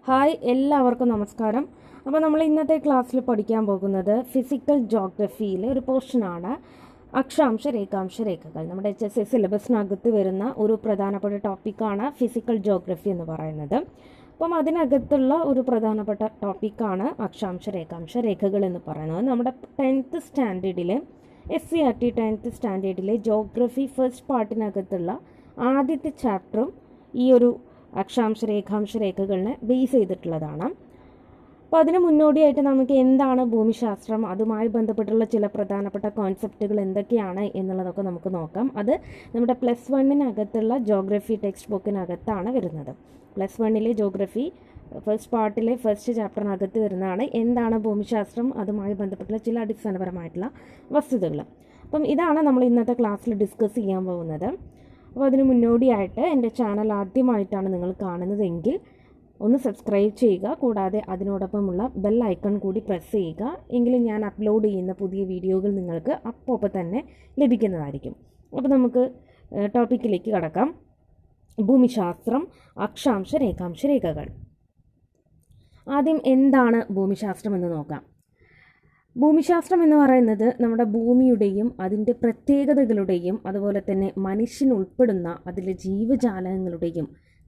Hi എല്ലാവർക്കും നമസ്കാരം. അപ്പോൾ നമ്മൾ ഇന്നത്തെ ക്ലാസ്സിൽ പഠിക്കാൻ പോകുന്നത് ഫിസിക്കൽ ജോഗ്രഫിയിലെ ഒരു പോർഷനാണ് അക്ഷാംശ രേഖാംശ രേഖകൾ. നമ്മുടെ HSC സിലബസിനകത്ത് വരുന്ന ഒരു പ്രധാനപ്പെട്ട ടോപ്പിക്കാണ് ഫിസിക്കൽ ജോഗ്രഫി എന്ന് പറയുന്നത്. അപ്പം അതിനകത്തുള്ള ഒരു പ്രധാനപ്പെട്ട ടോപ്പിക്കാണ് അക്ഷാംശ രേഖാംശ രേഖകൾ എന്ന് പറയുന്നത്. നമ്മുടെ 10th സ്റ്റാൻഡേർഡിലെ SCERT 10th സ്റ്റാൻഡേർഡിലെ ജോഗ്രഫി ഫസ്റ്റ് പാർട്ടിനകത്തുള്ള ആദ്യത്തെ ചാപ്റ്ററും ഈ ഒരു അക്ഷാംശ രേഖാംശ രേഖകളിനെ ബേസ് ചെയ്തിട്ടുള്ളതാണ്. അപ്പോൾ അതിന് മുന്നോടിയായിട്ട് നമുക്ക് എന്താണ് ഭൂമിശാസ്ത്രം, അതുമായി ബന്ധപ്പെട്ടുള്ള ചില പ്രധാനപ്പെട്ട കോൺസെപ്റ്റുകൾ എന്തൊക്കെയാണ് എന്നുള്ളതൊക്കെ നമുക്ക് നോക്കാം. അത് നമ്മുടെ +1 ജോഗ്രഫി ടെക്സ്റ്റ് ബുക്കിനകത്താണ് വരുന്നത്. +1 ജോഗ്രഫി ഫസ്റ്റ് പാർട്ടിലെ ഫസ്റ്റ് ചാപ്റ്ററിനകത്ത് വരുന്നതാണ് എന്താണ് ഭൂമിശാസ്ത്രം, അതുമായി ബന്ധപ്പെട്ടുള്ള ചില അടിസ്ഥാനപരമായിട്ടുള്ള വസ്തുതകൾ. അപ്പം ഇതാണ് നമ്മൾ ഇന്നത്തെ ക്ലാസ്സിൽ ഡിസ്കസ് ചെയ്യാൻ പോകുന്നത്. അപ്പോൾ അതിന് മുന്നോടിയായിട്ട് എൻ്റെ ചാനൽ ആദ്യമായിട്ടാണ് നിങ്ങൾ കാണുന്നതെങ്കിൽ ഒന്ന് സബ്സ്ക്രൈബ് ചെയ്യുക. കൂടാതെ അതിനോടൊപ്പമുള്ള ബെൽ ഐക്കൺ കൂടി പ്രസ് ചെയ്യുക. എങ്കിലും ഞാൻ അപ്ലോഡ് ചെയ്യുന്ന പുതിയ വീഡിയോകൾ നിങ്ങൾക്ക് അപ്പോൾ തന്നെ ലഭിക്കുന്നതായിരിക്കും. അപ്പോൾ നമുക്ക് ടോപ്പിക്കിലേക്ക് കടക്കാം. ഭൂമിശാസ്ത്രം, അക്ഷാംശ രേഖാംശ രേഖകൾ. ആദ്യം എന്താണ് ഭൂമിശാസ്ത്രം എന്ന് നോക്കാം. ഭൂമിശാസ്ത്രം എന്ന് പറയുന്നത് നമ്മുടെ ഭൂമിയുടെയും അതിൻ്റെ പ്രത്യേകതകളുടെയും അതുപോലെ തന്നെ മനുഷ്യനുൾപ്പെടുന്ന അതിലെ ജീവജാലങ്ങളുടെയും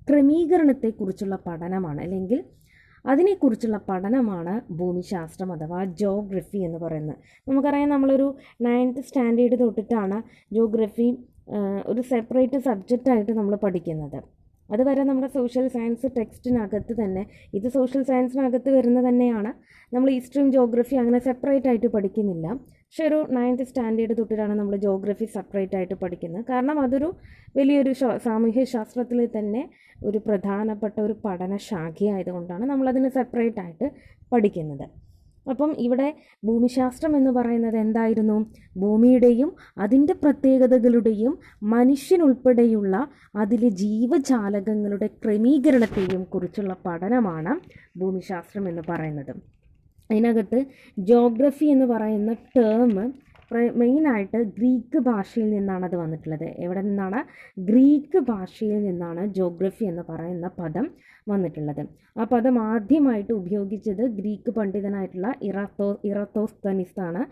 ക്രമീകരണത്തെക്കുറിച്ചുള്ള പഠനമാണ്, അല്ലെങ്കിൽ അതിനെക്കുറിച്ചുള്ള പഠനമാണ് ഭൂമിശാസ്ത്രം അഥവാ ജോഗ്രഫി എന്ന് പറയുന്നത്. നമുക്കറിയാം, നമ്മളൊരു 9th സ്റ്റാൻഡേർഡ് തൊട്ടിട്ടാണ് ജോഗ്രഫി ഒരു സെപ്പറേറ്റ് സബ്ജക്റ്റായിട്ട് നമ്മൾ പഠിക്കുന്നത്. അതുവരെ നമ്മുടെ സോഷ്യൽ സയൻസ് ടെക്സ്റ്റിനകത്ത് തന്നെ, ഇത് സോഷ്യൽ സയൻസിനകത്ത് വരുന്ന തന്നെയാണ്. നമ്മൾ ഹിസ്റ്ററിയും ജോഗ്രഫി അങ്ങനെ സെപ്പറേറ്റ് ആയിട്ട് പഠിക്കുന്നില്ല. പക്ഷെ ഒരു 9th സ്റ്റാൻഡേർഡ് തൊട്ടിട്ടാണ് നമ്മൾ ജോഗ്രഫി സെപ്പറേറ്റ് ആയിട്ട് പഠിക്കുന്നത്. കാരണം അതൊരു വലിയൊരു സാമൂഹ്യ ശാസ്ത്രത്തിൽ തന്നെ ഒരു പ്രധാനപ്പെട്ട ഒരു പഠന ശാഖയായതുകൊണ്ടാണ് നമ്മളതിനെ സെപ്പറേറ്റ് ആയിട്ട് പഠിക്കുന്നത്. അപ്പം ഇവിടെ ഭൂമിശാസ്ത്രം എന്ന് പറയുന്നത് എന്തായിരുന്നു? ഭൂമിയുടെയും അതിൻ്റെ പ്രത്യേകതകളുടെയും മനുഷ്യനുൾപ്പെടെയുള്ള അതിലെ ജീവജാലകങ്ങളുടെ ക്രമീകരണത്തെയും കുറിച്ചുള്ള പഠനമാണ് ഭൂമിശാസ്ത്രം എന്ന് പറയുന്നത്. അതിനകത്ത് ജോഗ്രഫി എന്ന് പറയുന്ന ടേം മെയിനായിട്ട് ഗ്രീക്ക് ഭാഷയിൽ നിന്നാണ് അത് വന്നിട്ടുള്ളത്. എവിടെ നിന്നാണ്? ഗ്രീക്ക് ഭാഷയിൽ നിന്നാണ് ജോഗ്രഫി എന്ന് പറയുന്ന പദം വന്നിട്ടുള്ളത്. ആ പദം ആദ്യമായിട്ട് ഉപയോഗിച്ചത് ഗ്രീക്ക് പണ്ഡിതനായിട്ടുള്ള ഇറത്തോസ്തനിസ് ആണ്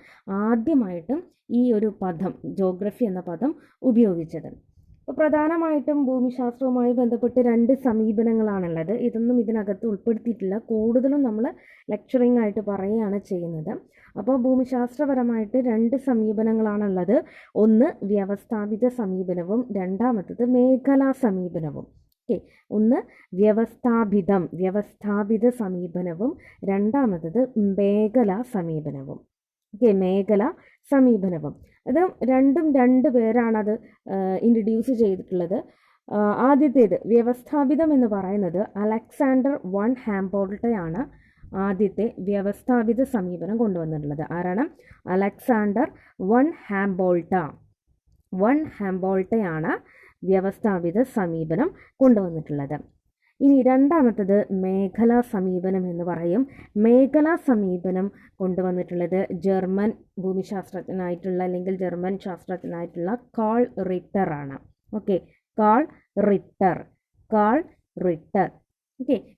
ആദ്യമായിട്ടും ഈ ഒരു പദം, ജോഗ്രഫി എന്ന പദം ഉപയോഗിച്ചത്. അപ്പോൾ പ്രധാനമായിട്ടും ഭൂമിശാസ്ത്രവുമായി ബന്ധപ്പെട്ട് 2 സമീപനങ്ങളാണുള്ളത്. ഇതൊന്നും ഇതിനകത്ത് ഉൾപ്പെടുത്തിയിട്ടില്ല. കൂടുതലും നമ്മൾ ലെക്ചറിങ് ആയിട്ട് പറയുകയാണ് ചെയ്യുന്നത്. അപ്പോൾ ഭൂമിശാസ്ത്രപരമായിട്ട് 2 സമീപനങ്ങളാണുള്ളത്. ഒന്ന് വ്യവസ്ഥാപിത സമീപനവും രണ്ടാമത്തത് മേഖലാ സമീപനവും. ഒന്ന് വ്യവസ്ഥാപിത സമീപനവും രണ്ടാമത്തത് മേഖലാ സമീപനവും. മേഖലാ സമീപനവും. അത് രണ്ടും 2 പേരാണത് ഇൻട്രൊഡ്യൂസ് ചെയ്തിട്ടുള്ളത്. ആദ്യത്തേത് വ്യവസ്ഥാപിതം എന്ന് പറയുന്നത് അലക്സാണ്ടർ വൺ ഹാംബോൾട്ടയാണ് ആദ്യത്തെ വ്യവസ്ഥാപിത സമീപനം കൊണ്ടുവന്നിട്ടുള്ളത്. ആരാണ്? അലക്സാണ്ടർ വൺ ഹാംബോൾട്ടയാണ് വ്യവസ്ഥാപിത സമീപനം കൊണ്ടുവന്നിട്ടുള്ളത്. ഇനി രണ്ടാമത്തത് മേഖലാ സമീപനം എന്ന് പറയും. മേഖലാ സമീപനം കൊണ്ടുവന്നിട്ടുള്ളത് ജർമ്മൻ ഭൂമിശാസ്ത്രജ്ഞനായിട്ടുള്ള അല്ലെങ്കിൽ ജർമ്മൻ ശാസ്ത്രജ്ഞനായിട്ടുള്ള കാൾ റിട്ടർ ആണ്. കാൾ റിട്ടർ.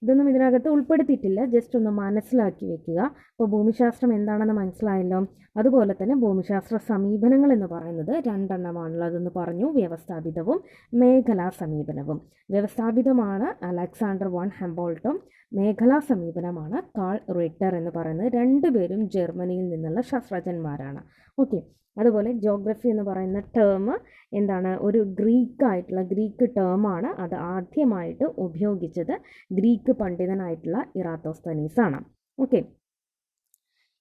ഇതൊന്നും ഇതിനകത്ത് ഉൾപ്പെടുത്തിയിട്ടില്ല. ജസ്റ്റ് ഒന്ന് മനസ്സിലാക്കി വെക്കുക. അപ്പോൾ ഭൂമിശാസ്ത്രം എന്താണെന്ന് മനസ്സിലായല്ലോ. അതുപോലെ തന്നെ ഭൂമിശാസ്ത്ര സമീപനങ്ങൾ എന്ന് പറയുന്നത് 2 എണ്ണമാണുള്ളതെന്ന് പറഞ്ഞു. വ്യവസ്ഥാപിതവും മേഖലാ സമീപനവും. വ്യവസ്ഥാപിതമാണ് അലക്സാണ്ടർ വൺ ഹാംബോൾട്ടും, മേഖലാ സമീപനമാണ് കാൾ റിട്ടർ എന്ന് പറയുന്നത്. 2 പേരും ജർമ്മനിയിൽ നിന്നുള്ള ശാസ്ത്രജ്ഞന്മാരാണ്. അതുപോലെ ജോഗ്രഫി എന്ന് പറയുന്ന ടേം എന്താണ്? ഒരു ഗ്രീക്ക് ടേമാണ്. അത് ആദ്യമായിട്ട് ഉപയോഗിച്ചത് ഗ്രീക്ക് പണ്ഡിതനായിട്ടുള്ള ഇറാത്തോസ്തനീസ് ആണ്.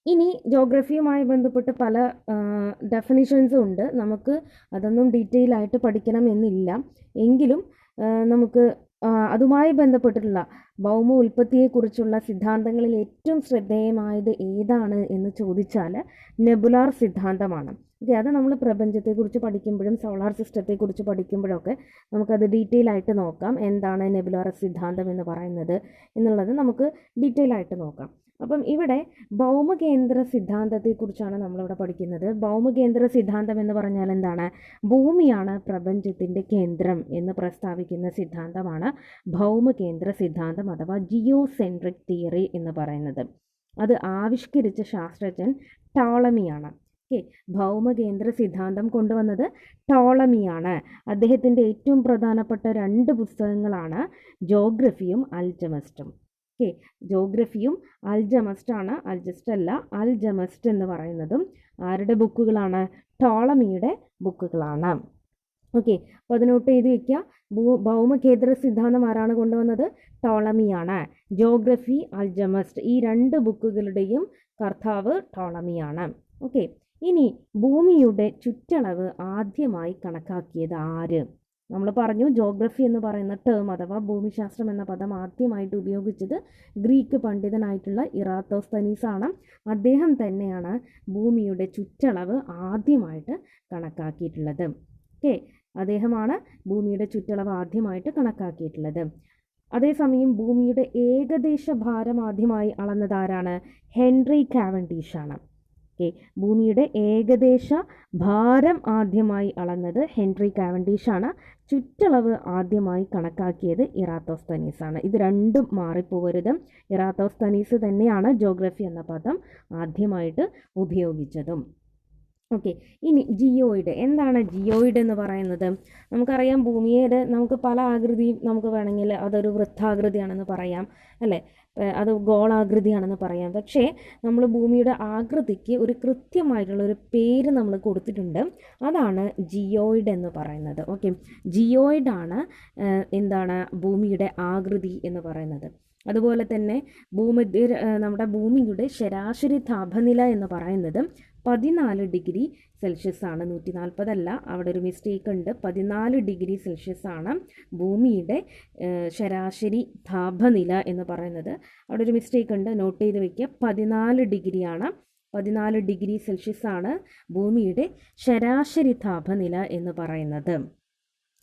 ഇനി ജോഗ്രഫിയുമായി ബന്ധപ്പെട്ട് പല ഡെഫിനിഷൻസും ഉണ്ട്. നമുക്ക് അതൊന്നും ഡീറ്റെയിൽ ആയിട്ട് പഠിക്കണം എന്നില്ല. എങ്കിലും നമുക്ക് അതുമായി ബന്ധപ്പെട്ടിട്ടുള്ള ഭൗമ ഉൽപ്പത്തിയെക്കുറിച്ചുള്ള സിദ്ധാന്തങ്ങളിൽ ഏറ്റവും ശ്രദ്ധേയമായത് ഏതാണ് എന്ന് ചോദിച്ചാൽ നെബുലാർ സിദ്ധാന്തമാണ്. അത് നമ്മൾ പ്രപഞ്ചത്തെക്കുറിച്ച് പഠിക്കുമ്പോഴും സോളാർ സിസ്റ്റത്തെക്കുറിച്ച് പഠിക്കുമ്പോഴൊക്കെ നമുക്കത് ഡീറ്റെയിൽ ആയിട്ട് നോക്കാം. എന്താണ് നെബുലാർ സിദ്ധാന്തം എന്ന് പറയുന്നത് എന്നുള്ളത് നമുക്ക് ഡീറ്റെയിൽ ആയിട്ട് നോക്കാം. അപ്പം ഇവിടെ ഭൗമകേന്ദ്ര സിദ്ധാന്തത്തെക്കുറിച്ചാണ് നമ്മളിവിടെ പഠിക്കുന്നത്. ഭൗമകേന്ദ്ര സിദ്ധാന്തം എന്ന് പറഞ്ഞാൽ എന്താണ്? ഭൂമിയാണ് പ്രപഞ്ചത്തിൻ്റെ കേന്ദ്രം എന്ന് പ്രസ്താവിക്കുന്ന സിദ്ധാന്തമാണ് ഭൗമകേന്ദ്ര സിദ്ധാന്തം അഥവാ ജിയോസെൻട്രിക് തിയറി എന്ന് പറയുന്നത്. അത് ആവിഷ്കരിച്ച ശാസ്ത്രജ്ഞൻ ടോളമിയാണ്. ഓക്കെ, ഭൗമകേന്ദ്ര സിദ്ധാന്തം കൊണ്ടുവന്നത് ടോളമിയാണ്. അദ്ദേഹത്തിൻ്റെ ഏറ്റവും പ്രധാനപ്പെട്ട 2 പുസ്തകങ്ങളാണ് ജോഗ്രഫിയും അൽജമസ്റ്റും. ഓക്കെ, ജോഗ്രഫിയും അൽജമസ്റ്റാണ്, അൽജസ്റ്റ് അല്ല, അൽജമസ്റ്റ് എന്ന് പറയുന്നതും ആരുടെ ബുക്കുകളാണ്? ടോളമിയുടെ ബുക്കുകളാണ്. ഓക്കെ, അപ്പോൾ അത് നോട്ട് ചെയ്ത് വയ്ക്കുക. ഭൗമകേന്ദ്ര സിദ്ധാന്തം ആരാണ് കൊണ്ടുവന്നത്? ടോളമിയാണ്. ജോഗ്രഫി, അൽജമസ്റ്റ് ഈ 2 ബുക്കുകളുടെയും കർത്താവ് ടോളമിയാണ്. ഓക്കെ, ഇനി ഭൂമിയുടെ ചുറ്റളവ് ആദ്യമായി കണക്കാക്കിയത് ആര്? നമ്മൾ പറഞ്ഞു ജോഗ്രഫി എന്ന് പറയുന്ന ടേം അഥവാ ഭൂമിശാസ്ത്രം എന്ന പദം ആദ്യമായിട്ട് ഉപയോഗിച്ചത് ഗ്രീക്ക് പണ്ഡിതനായിട്ടുള്ള ഇറാത്തോസ്തനീസ് ആണ്. അദ്ദേഹം തന്നെയാണ് ഭൂമിയുടെ ചുറ്റളവ് ആദ്യമായിട്ട് കണക്കാക്കിയിട്ടുള്ളത്. ഓക്കെ, അദ്ദേഹമാണ് ഭൂമിയുടെ ചുറ്റളവ് ആദ്യമായിട്ട് കണക്കാക്കിയിട്ടുള്ളത്. അതേസമയം ഭൂമിയുടെ ഏകദേശ ഭാരം ആദ്യമായി അളന്നത് ആരാണ്? ഹെൻറി കാവൻഡിഷ് ആണ്. ഓക്കെ, ഭൂമിയുടെ ഏകദേശ ഭാരം ആദ്യമായി അളന്നത് ഹെൻറി കാവൻഡിഷ് ആണ്. ചുറ്റളവ് ആദ്യമായി കണക്കാക്കിയത് ഇറാത്തോസ്തനീസ് ആണ്. ഇത് രണ്ടും മാറിപ്പോവരുത്. ഇറാത്തോസ്തനീസ് തന്നെയാണ് ജോഗ്രഫി എന്ന പദം ആദ്യമായിട്ട് ഉപയോഗിച്ചതും. ഓക്കെ, ഇനി ജിയോയിഡ്. എന്താണ് ജിയോയിഡ് എന്ന് പറയുന്നത്? നമുക്കറിയാം ഭൂമിയുടെ നമുക്ക് പല ആകൃതിയും നമുക്ക് വേണമെങ്കിൽ അതൊരു വൃത്താകൃതിയാണെന്ന് പറയാം, അല്ലേ? അത് ഗോളാകൃതിയാണെന്ന് പറയാം. പക്ഷേ നമ്മൾ ഭൂമിയുടെ ആകൃതിക്ക് ഒരു കൃത്യമായിട്ടുള്ള ഒരു പേര് നമ്മൾ കൊടുത്തിട്ടുണ്ട്. അതാണ് ജിയോയിഡ് എന്ന് പറയുന്നത്. ഓക്കെ, ജിയോയിഡാണ് എന്താണ് ഭൂമിയുടെ ആകൃതി എന്ന് പറയുന്നത്. അതുപോലെ തന്നെ നമ്മുടെ ഭൂമിയുടെ ശരാശരി താപനില എന്ന് പറയുന്നത് 14 ഡിഗ്രി സെൽഷ്യസ് ആണ്. 140 അല്ല, അവിടെ ഒരു മിസ്റ്റേക്ക് ഉണ്ട്. 14 ഡിഗ്രി സെൽഷ്യസ് ആണ് ഭൂമിയുടെ ശരാശരി താപനില എന്ന് പറയുന്നത്. അവിടെ ഒരു മിസ്റ്റേക്ക് ഉണ്ട്, നോട്ട് ചെയ്ത് വയ്ക്കുക. 14 ഡിഗ്രിയാണ്. 14 ഡിഗ്രി സെൽഷ്യസ് ആണ് ഭൂമിയുടെ ശരാശരി താപനില എന്ന് പറയുന്നത്.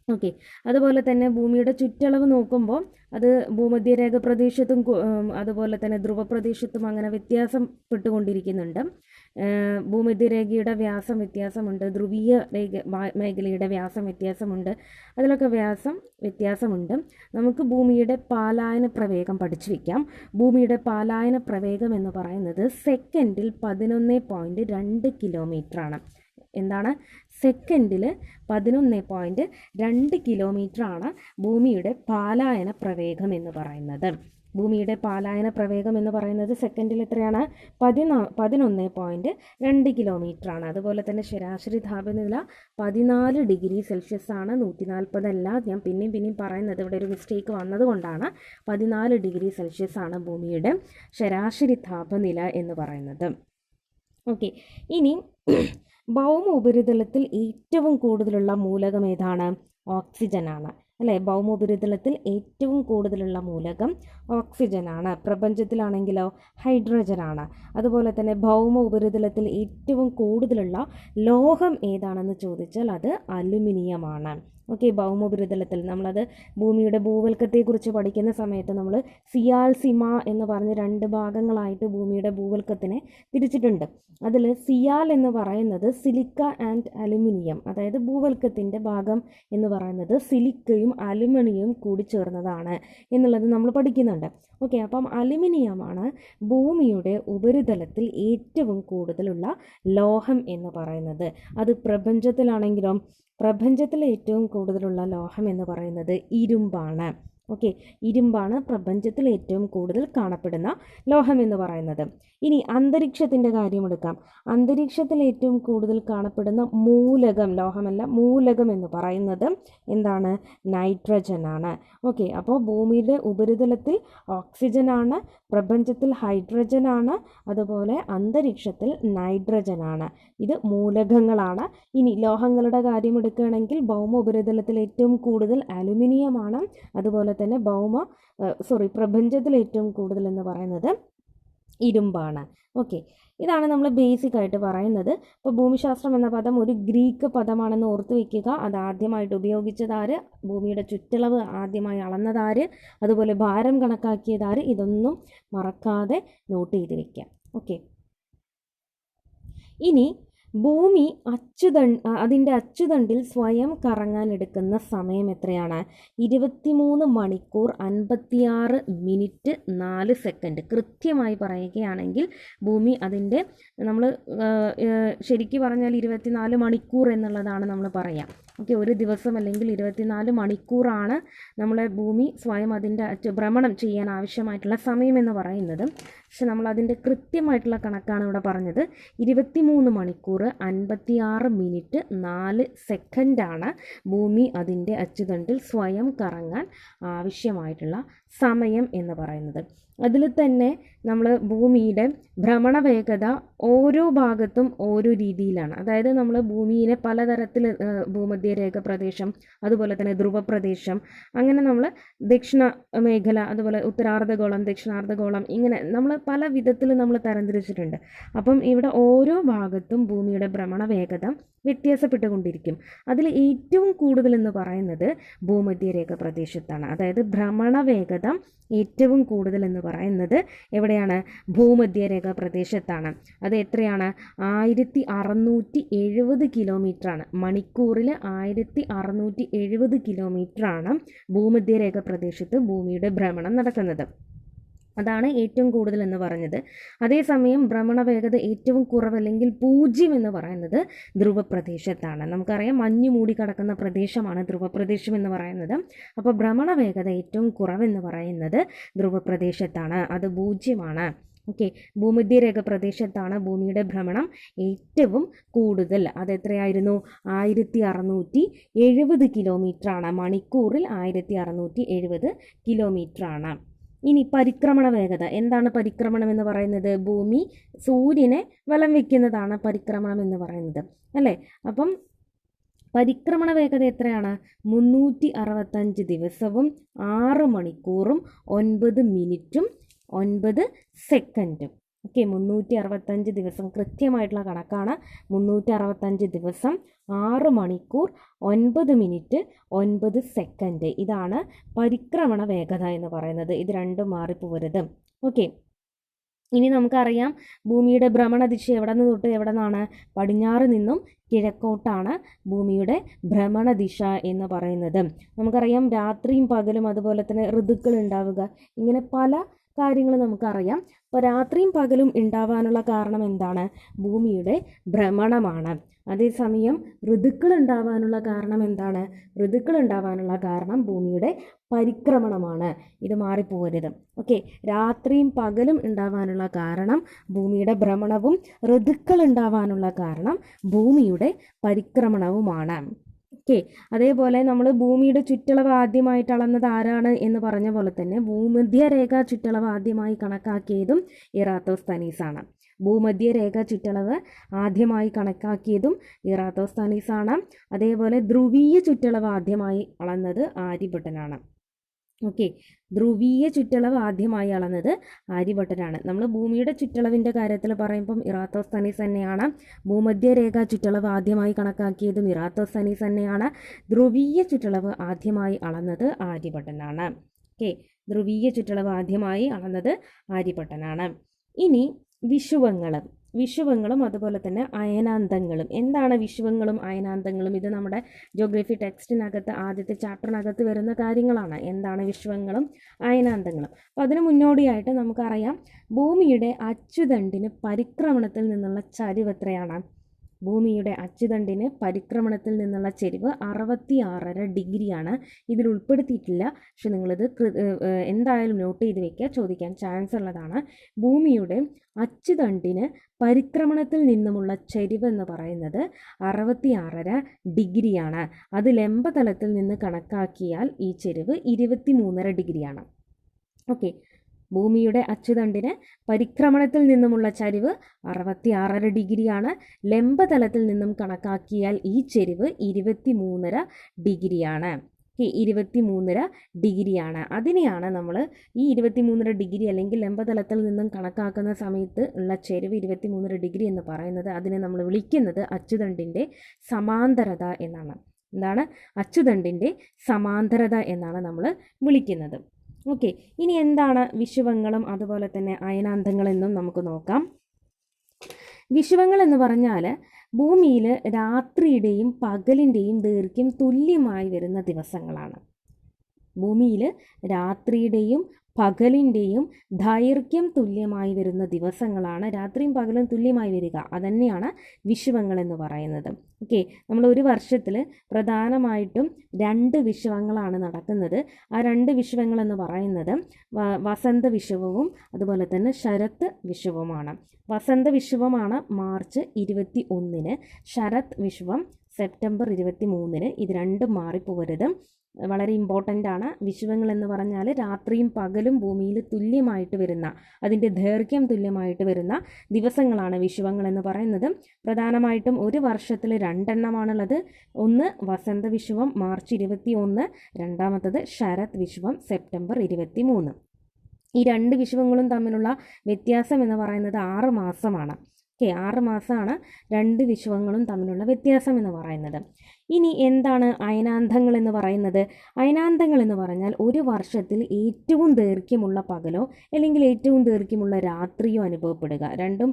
ഓക്കെ, അതുപോലെ തന്നെ ഭൂമിയുടെ ചുറ്റളവ് നോക്കുമ്പോൾ അത് ഭൂമധ്യരേഖ പ്രദേശത്തും അതുപോലെ തന്നെ ധ്രുവപ്രദേശത്തും അങ്ങനെ വ്യത്യാസപ്പെട്ടുകൊണ്ടിരിക്കുന്നുണ്ട്. ഭൂമധ്യരേഖയുടെ വ്യാസം വ്യത്യാസമുണ്ട്, ധ്രുവീയ മേഖലയുടെ വ്യാസം വ്യത്യാസമുണ്ട്, അതിലൊക്കെ വ്യത്യാസമുണ്ട്. നമുക്ക് ഭൂമിയുടെ പാലായന പ്രവേഗം പഠിച്ചു വയ്ക്കാം. ഭൂമിയുടെ പാലായന പ്രവേഗം എന്ന് പറയുന്നത് സെക്കൻഡിൽ 11.2 കിലോമീറ്ററാണ്. എന്താണ്? സെക്കൻഡിൽ 11.2 കിലോമീറ്ററാണ് ഭൂമിയുടെ പാലായന പ്രവേഗം എന്ന് പറയുന്നത്. ഭൂമിയുടെ പാലായന പ്രവേഗം എന്ന് പറയുന്നത് സെക്കൻഡിൽ എത്രയാണ്? 11.2 കിലോമീറ്ററാണ്. അതുപോലെ തന്നെ ശരാശരി താപനില 14 ഡിഗ്രി സെൽഷ്യസ് ആണ്. 140 അല്ല, ഞാൻ പിന്നെയും പറയുന്നത് ഇവിടെ ഒരു മിസ്റ്റേക്ക് വന്നതുകൊണ്ടാണ്. 14 ഡിഗ്രി സെൽഷ്യസ് ആണ് ഭൂമിയുടെ ശരാശരി താപനില എന്ന് പറയുന്നത്. ഓക്കെ, ഇനി ഭൗമ ഉപരിതലത്തിൽ ഏറ്റവും കൂടുതലുള്ള മൂലകം ഏതാണ്? ഓക്സിജനാണ്, അല്ലേ? ഭൗമ ഉപരിതലത്തിൽ ഏറ്റവും കൂടുതലുള്ള മൂലകം ഓക്സിജനാണ്. പ്രപഞ്ചത്തിലാണെങ്കിലോ ഹൈഡ്രജനാണ്. അതുപോലെ തന്നെ ഭൗമ ഉപരിതലത്തിൽ ഏറ്റവും കൂടുതലുള്ള ലോഹം ഏതാണെന്ന് ചോദിച്ചാൽ അത് അലുമിനിയമാണ്. ഓക്കെ, ഭൗമോപരിതലത്തിൽ നമ്മളത് ഭൂമിയുടെ ഭൂവൽക്കത്തെക്കുറിച്ച് പഠിക്കുന്ന സമയത്ത് നമ്മൾ സിയാൽ സിമ എന്ന് പറഞ്ഞ് 2 ഭാഗങ്ങളായിട്ട് ഭൂമിയുടെ ഭൂവൽക്കത്തിനെ തിരിച്ചിട്ടുണ്ട്. അതിൽ സിയാൽ എന്ന് പറയുന്നത് സിലിക്ക ആൻഡ് അലുമിനിയം, അതായത് ഭൂവൽക്കത്തിൻ്റെ ഭാഗം എന്ന് പറയുന്നത് സിലിക്കയും അലുമിനിയവും കൂടി ചേർന്നതാണ് എന്നുള്ളത് നമ്മൾ പഠിക്കുന്നുണ്ട്. ഓക്കെ, അപ്പം അലുമിനിയമാണ് ഭൂമിയുടെ ഉപരിതലത്തിൽ ഏറ്റവും കൂടുതലുള്ള ലോഹം എന്ന് പറയുന്നത്. അത് പ്രപഞ്ചത്തിലാണെങ്കിലും പ്രപഞ്ചത്തിൽ ഏറ്റവും കൂടുതലുള്ള ലോഹം എന്ന് പറയുന്നത് ഇരുമ്പാണ്. ഓക്കെ, ഇരുമ്പാണ് പ്രപഞ്ചത്തിൽ ഏറ്റവും കൂടുതൽ കാണപ്പെടുന്ന ലോഹം എന്ന് പറയുന്നത്. ഇനി അന്തരീക്ഷത്തിൻ്റെ കാര്യമെടുക്കാം. അന്തരീക്ഷത്തിൽ ഏറ്റവും കൂടുതൽ കാണപ്പെടുന്ന മൂലകം, ലോഹമല്ല മൂലകം എന്ന് പറയുന്നത് എന്താണ്? നൈട്രജനാണ്. ഓക്കെ, അപ്പോൾ ഭൂമിയുടെ ഉപരിതലത്തിൽ ഓക്സിജനാണ്, പ്രപഞ്ചത്തിൽ ഹൈഡ്രജനാണ്, അതുപോലെ അന്തരീക്ഷത്തിൽ നൈട്രജനാണ്. ഇത് മൂലകങ്ങളാണ്. ഇനി ലോഹങ്ങളുടെ കാര്യം എടുക്കുകയാണെങ്കിൽ ഭൗമ ഉപരിതലത്തിൽ ഏറ്റവും കൂടുതൽ അലുമിനിയമാണ്. അതുപോലെ തന്നെ പ്രപഞ്ചത്തിൽ ഏറ്റവും കൂടുതൽ എന്ന് പറയുന്നത് ഇരുമ്പാണ്. ഓക്കെ, ഇതാണ് നമ്മൾ ബേസിക് ആയിട്ട് പറയുന്നത്. ഇപ്പോൾ ഭൂമിശാസ്ത്രം എന്ന പദം ഒരു ഗ്രീക്ക് പദമാണെന്ന് ഓർത്ത് വയ്ക്കുക. അത് ആദ്യമായിട്ട് ഉപയോഗിച്ചതാര്, ഭൂമിയുടെ ചുറ്റളവ് ആദ്യമായി അളന്നതാര്, അതുപോലെ ഭാരം കണക്കാക്കിയതാര്, ഇതൊന്നും മറക്കാതെ നോട്ട് ചെയ്ത് വയ്ക്കാം. ഓക്കെ, ഇനി ഭൂമി അതിൻ്റെ അച്ചുതണ്ടിൽ സ്വയം കറങ്ങാൻ എടുക്കുന്ന സമയം എത്രയാണ്? 23 മണിക്കൂർ 56 മിനിറ്റ് 4 സെക്കൻഡ്. കൃത്യമായി പറയുകയാണെങ്കിൽ ഭൂമി അതിൻ്റെ, നമ്മൾ ശരിക്കും പറഞ്ഞാൽ 24 മണിക്കൂർ എന്നുള്ളതാണ് നമ്മൾ പറയാം. ഓക്കെ, ഒരു ദിവസം അല്ലെങ്കിൽ 24 മണിക്കൂറാണ് നമ്മളെ ഭൂമി സ്വയം അതിൻ്റെ ഭ്രമണം ചെയ്യാൻ ആവശ്യമായിട്ടുള്ള സമയം എന്ന് പറയുന്നത്. പക്ഷെ നമ്മൾ അതിൻ്റെ കൃത്യമായിട്ടുള്ള കണക്കാണ് ഇവിടെ പറഞ്ഞത്. 23 മണിക്കൂർ 56 മിനിറ്റ് 4 സെക്കൻഡാണ് ഭൂമി അതിൻ്റെ അച്ചുതണ്ടിൽ സ്വയം കറങ്ങാൻ ആവശ്യമായിട്ടുള്ള സമയം എന്ന് പറയുന്നത്. അതിൽ തന്നെ നമ്മൾ ഭൂമിയുടെ ഭ്രമണ വേഗത ഓരോ ഭാഗത്തും ഓരോ രീതിയിലാണ്. അതായത് നമ്മൾ ഭൂമിയെ പലതരത്തിൽ, ഭൂമധ്യരേഖ പ്രദേശം, അതുപോലെ തന്നെ ധ്രുവപ്രദേശം, അങ്ങനെ നമ്മൾ ദക്ഷിണ മേഖല, അതുപോലെ ഉത്തരാർദ്ധഗോളം, ദക്ഷിണാർദ്ധഗോളം, ഇങ്ങനെ നമ്മൾ പല വിധത്തിൽ നമ്മൾ തരംതിരിച്ചിട്ടുണ്ട്. അപ്പം ഇവിടെ ഓരോ ഭാഗത്തും ഭൂമിയുടെ ഭ്രമണ വേഗത വ്യത്യാസപ്പെട്ടുകൊണ്ടിരിക്കും. അതിൽ ഏറ്റവും കൂടുതൽ എന്ന് പറയുന്നത് ഭൂമധ്യരേഖ പ്രദേശത്താണ്. അതായത് ഭ്രമണ വേഗത ഏറ്റവും കൂടുതൽ എന്ന് പറയുന്നത് എവിടെയാണ്? ഭൂമധ്യരേഖ പ്രദേശത്താണ്. അത് എത്രയാണ്? 1670 കിലോമീറ്ററാണ്. മണിക്കൂറിൽ 1670 കിലോമീറ്ററാണ് ഭൂമധ്യരേഖ പ്രദേശത്ത് ഭൂമിയുടെ ഭ്രമണം നടക്കുന്നത്. അതാണ് ഏറ്റവും കൂടുതൽ എന്ന് പറഞ്ഞത്. അതേസമയം ഭ്രമണ വേഗത ഏറ്റവും കുറവ് അല്ലെങ്കിൽ 0 എന്ന് പറയുന്നത് ധ്രുവപ്രദേശത്താണ്. നമുക്കറിയാം മഞ്ഞ് മൂടി കിടക്കുന്ന പ്രദേശമാണ് ധ്രുവപ്രദേശം എന്ന് പറയുന്നത്. അപ്പോൾ ഭ്രമണ വേഗത ഏറ്റവും കുറവെന്ന് പറയുന്നത് ധ്രുവപ്രദേശത്താണ്. അത് 0ആണ്. ഓക്കെ, ഭൂമധ്യരേഖ പ്രദേശത്താണ് ഭൂമിയുടെ ഭ്രമണം ഏറ്റവും കൂടുതൽ. അതെത്രയായിരുന്നു? 1670 കിലോമീറ്ററാണ്. മണിക്കൂറിൽ 1670 കിലോമീറ്ററാണ്. ഇനി പരിക്രമണ വേഗത എന്താണ്? പരിക്രമണം എന്ന് പറയുന്നത് ഭൂമി സൂര്യനെ വലം വയ്ക്കുന്നതാണ് പരിക്രമണം എന്ന് പറയുന്നത്, അല്ലേ? അപ്പം പരിക്രമണ വേഗത എത്രയാണ്? 365 ദിവസവും 6 മണിക്കൂറും 9 മിനിറ്റും 9 സെക്കൻഡും. ഓക്കെ, 365 ദിവസം കൃത്യമായിട്ടുള്ള കണക്കാണ്. 365 ദിവസം 6 മണിക്കൂർ 9 മിനിറ്റ് 9 സെക്കൻഡ്. ഇതാണ് പരിക്രമണ വേഗത എന്ന് പറയുന്നത്. ഇത് രണ്ടും മാറിപ്പോകരുത്. ഓക്കെ, ഇനി നമുക്കറിയാം ഭൂമിയുടെ ഭ്രമണ ദിശ എവിടെ നിന്ന് തൊട്ട് എവിടെ നിന്നാണ്? പടിഞ്ഞാറ് നിന്നും കിഴക്കോട്ടാണ് ഭൂമിയുടെ ഭ്രമണ ദിശ എന്ന് പറയുന്നത്. നമുക്കറിയാം രാത്രിയും പകലും, അതുപോലെ തന്നെ ഋതുക്കൾ ഉണ്ടാവുക, ഇങ്ങനെ പല കാര്യങ്ങൾ നമുക്കറിയാം. അപ്പോൾ രാത്രിയും പകലും ഉണ്ടാവാനുള്ള കാരണം എന്താണ്? ഭൂമിയുടെ ഭ്രമണമാണ്. അതേസമയം ഋതുക്കൾ ഉണ്ടാവാനുള്ള കാരണം എന്താണ്? ഋതുക്കൾ ഉണ്ടാവാനുള്ള കാരണം ഭൂമിയുടെ പരിക്രമണമാണ്. ഇത് മാറിപ്പോകരുത്. ഓക്കെ, രാത്രിയും പകലും ഉണ്ടാവാനുള്ള കാരണം ഭൂമിയുടെ ഭ്രമണവും, ഋതുക്കൾ ഉണ്ടാവാനുള്ള കാരണം ഭൂമിയുടെ പരിക്രമണവുമാണ്. ഓക്കെ, അതേപോലെ നമ്മൾ ഭൂമിയുടെ ചുറ്റളവ് ആദ്യമായിട്ട് അളന്നത് ആരാണ് എന്ന് പറഞ്ഞ പോലെ തന്നെ ഭൂമധ്യരേഖ ചുറ്റളവ് ആദ്യമായി കണക്കാക്കിയതും ഇറാത്തോസ്തനീസാണ്. ഭൂമധ്യരേഖ ചുറ്റളവ് ആദ്യമായി കണക്കാക്കിയതും ഇറാത്തോസ്തനീസാണ്. അതേപോലെ ധ്രുവീയ ചുറ്റളവ് ആദ്യമായി അളന്നത് ആര്യഭട്ടനാണ്. ഓക്കെ, ധ്രുവീയ ചുറ്റളവ് ആദ്യമായി അളന്നത് ആര്യഭട്ടനാണ്. നമ്മൾ ഭൂമിയുടെ ചുറ്റളവിൻ്റെ കാര്യത്തിൽ പറയുമ്പം ഇറാത്തോസ്തനീസ് തന്നെയാണ്. ഭൂമധ്യരേഖ ചുറ്റളവ് ആദ്യമായി കണക്കാക്കിയതും ഇറാത്തോസ്തനീസ് തന്നെയാണ്. ധ്രുവീയ ചുറ്റളവ് ആദ്യമായി അളന്നത് ആര്യഭട്ടനാണ്. ഓക്കെ, ധ്രുവീയ ചുറ്റളവ് ആദ്യമായി അളന്നത് ആര്യഭട്ടനാണ്. ഇനി വിഷുവങ്ങളും അതുപോലെ തന്നെ അയനാന്തങ്ങളും. എന്താണ് വിഷുവങ്ങളും അയനാന്തങ്ങളും? ഇത് നമ്മുടെ ജിയോഗ്രഫി ടെക്സ്റ്റിനകത്ത് ആദ്യത്തെ ചാപ്റ്ററിനകത്ത് വരുന്ന കാര്യങ്ങളാണ്. എന്താണ് വിഷുവങ്ങളും അയനാന്തങ്ങളും? അപ്പോൾ അതിന് മുന്നോടിയായിട്ട് നമുക്കറിയാം ഭൂമിയുടെ അച്ചുതണ്ടിന് പരിക്രമണത്തിൽ നിന്നുള്ള ചരിവ് എത്രയാണ്? ഭൂമിയുടെ അച്ചുതണ്ടിന് പരിക്രമണത്തിൽ നിന്നുള്ള ചെരിവ് 66.5 ഡിഗ്രിയാണ്. ഇതിൽ ഉൾപ്പെടുത്തിയിട്ടില്ല, പക്ഷെ നിങ്ങളിത് എന്തായാലും നോട്ട് ചെയ്ത് വെക്കുക, ചോദിക്കാൻ ചാൻസ് ഉള്ളതാണ്. ഭൂമിയുടെ അച്ചുതണ്ടിന് പരിക്രമണത്തിൽ നിന്നുമുള്ള ചെരിവ് എന്ന് പറയുന്നത് 66.5 ഡിഗ്രിയാണ്. അത് ലംബതലത്തിൽ നിന്ന് കണക്കാക്കിയാൽ ഈ ചെരിവ് 23.5 ഡിഗ്രിയാണ്. ഓക്കെ, ഭൂമിയുടെ അച്ചുതണ്ടിന് പരിക്രമണത്തിൽ നിന്നുമുള്ള ചരിവ് 66.5 ഡിഗ്രിയാണ്. ലംബതലത്തിൽ നിന്നും കണക്കാക്കിയാൽ ഈ ചെരിവ് 23.5 ഡിഗ്രിയാണ്. 23.5 അതിനെയാണ് നമ്മൾ ഈ 23.5 അല്ലെങ്കിൽ ലംബതലത്തിൽ നിന്നും കണക്കാക്കുന്ന സമയത്ത് ഉള്ള ചെരിവ് 23.5 എന്ന് പറയുന്നത്, അതിനെ നമ്മൾ വിളിക്കുന്നത് അച്ചുതണ്ടിൻ്റെ സമാന്തരത എന്നാണ്. എന്താണ്? അച്ചുതണ്ടിൻ്റെ സമാന്തരത എന്നാണ് നമ്മൾ വിളിക്കുന്നത്. ഓക്കെ, ഇനി എന്താണ് വിഷുവങ്ങളും അതുപോലെ തന്നെ അയനാന്തങ്ങളെന്നും നമുക്ക് നോക്കാം. വിഷുവങ്ങൾ എന്ന് പറഞ്ഞാൽ ഭൂമിയിൽ രാത്രിയുടെയും പകലിൻ്റെയും ദൈർഘ്യം തുല്യമായി വരുന്ന ദിവസങ്ങളാണ്. ഭൂമിയിൽ രാത്രിയുടെയും പകലിൻ്റെയും ദൈർഘ്യം തുല്യമായി വരുന്ന ദിവസങ്ങളാണ്. രാത്രിയും പകലും തുല്യമായി വരിക, അതന്നെയാണ് വിഷുവങ്ങൾ എന്ന് പറയുന്നത്. ഓക്കെ, നമ്മൾ ഒരു വർഷത്തിൽ പ്രധാനമായിട്ടും 2 വിഷുവങ്ങളാണ് നടക്കുന്നത്. ആ 2 വിഷുവങ്ങൾ എന്ന് പറയുന്നത് വസന്ത വിഷുവവും അതുപോലെ തന്നെ ശരത് വിഷുവുമാണ്. വസന്ത വിഷുവമാണ് മാർച്ച് 21-ന്, ശരത് വിഷുവം സെപ്റ്റംബർ 23-ന്. ഇത് രണ്ടും മാറിപ്പോകരുത്, വളരെ ഇമ്പോർട്ടൻ്റ് ആണ്. വിഷുവങ്ങൾ എന്ന് പറഞ്ഞാൽ രാത്രിയും പകലും ഭൂമിയിൽ തുല്യമായിട്ട് വരുന്ന, അതിൻ്റെ ദൈർഘ്യം തുല്യമായിട്ട് വരുന്ന ദിവസങ്ങളാണ് വിഷുവങ്ങൾ എന്ന് പറയുന്നത്. പ്രധാനമായിട്ടും ഒരു വർഷത്തിൽ 2 എണ്ണമാണുള്ളത്. ഒന്ന് വസന്ത വിഷുവം മാർച്ച് 21, രണ്ടാമത്തത് ശരത് വിഷുവം സെപ്റ്റംബർ 23. ഈ 2 വിഷുവങ്ങളും തമ്മിലുള്ള വ്യത്യാസം എന്ന് പറയുന്നത് 6 മാസമാണ്. ഓക്കെ, 6 മാസമാണ് 2 വിഷുവങ്ങളും തമ്മിലുള്ള വ്യത്യാസം എന്ന് പറയുന്നത്. ഇനി എന്താണ് അയനാന്തങ്ങൾ എന്ന് പറയുന്നത്? അയനാന്തങ്ങൾ എന്ന് പറഞ്ഞാൽ ഒരു വർഷത്തിൽ ഏറ്റവും ദൈർഘ്യമുള്ള പകലോ അല്ലെങ്കിൽ ഏറ്റവും ദൈർഘ്യമുള്ള രാത്രിയോ അനുഭവപ്പെടുക. രണ്ടും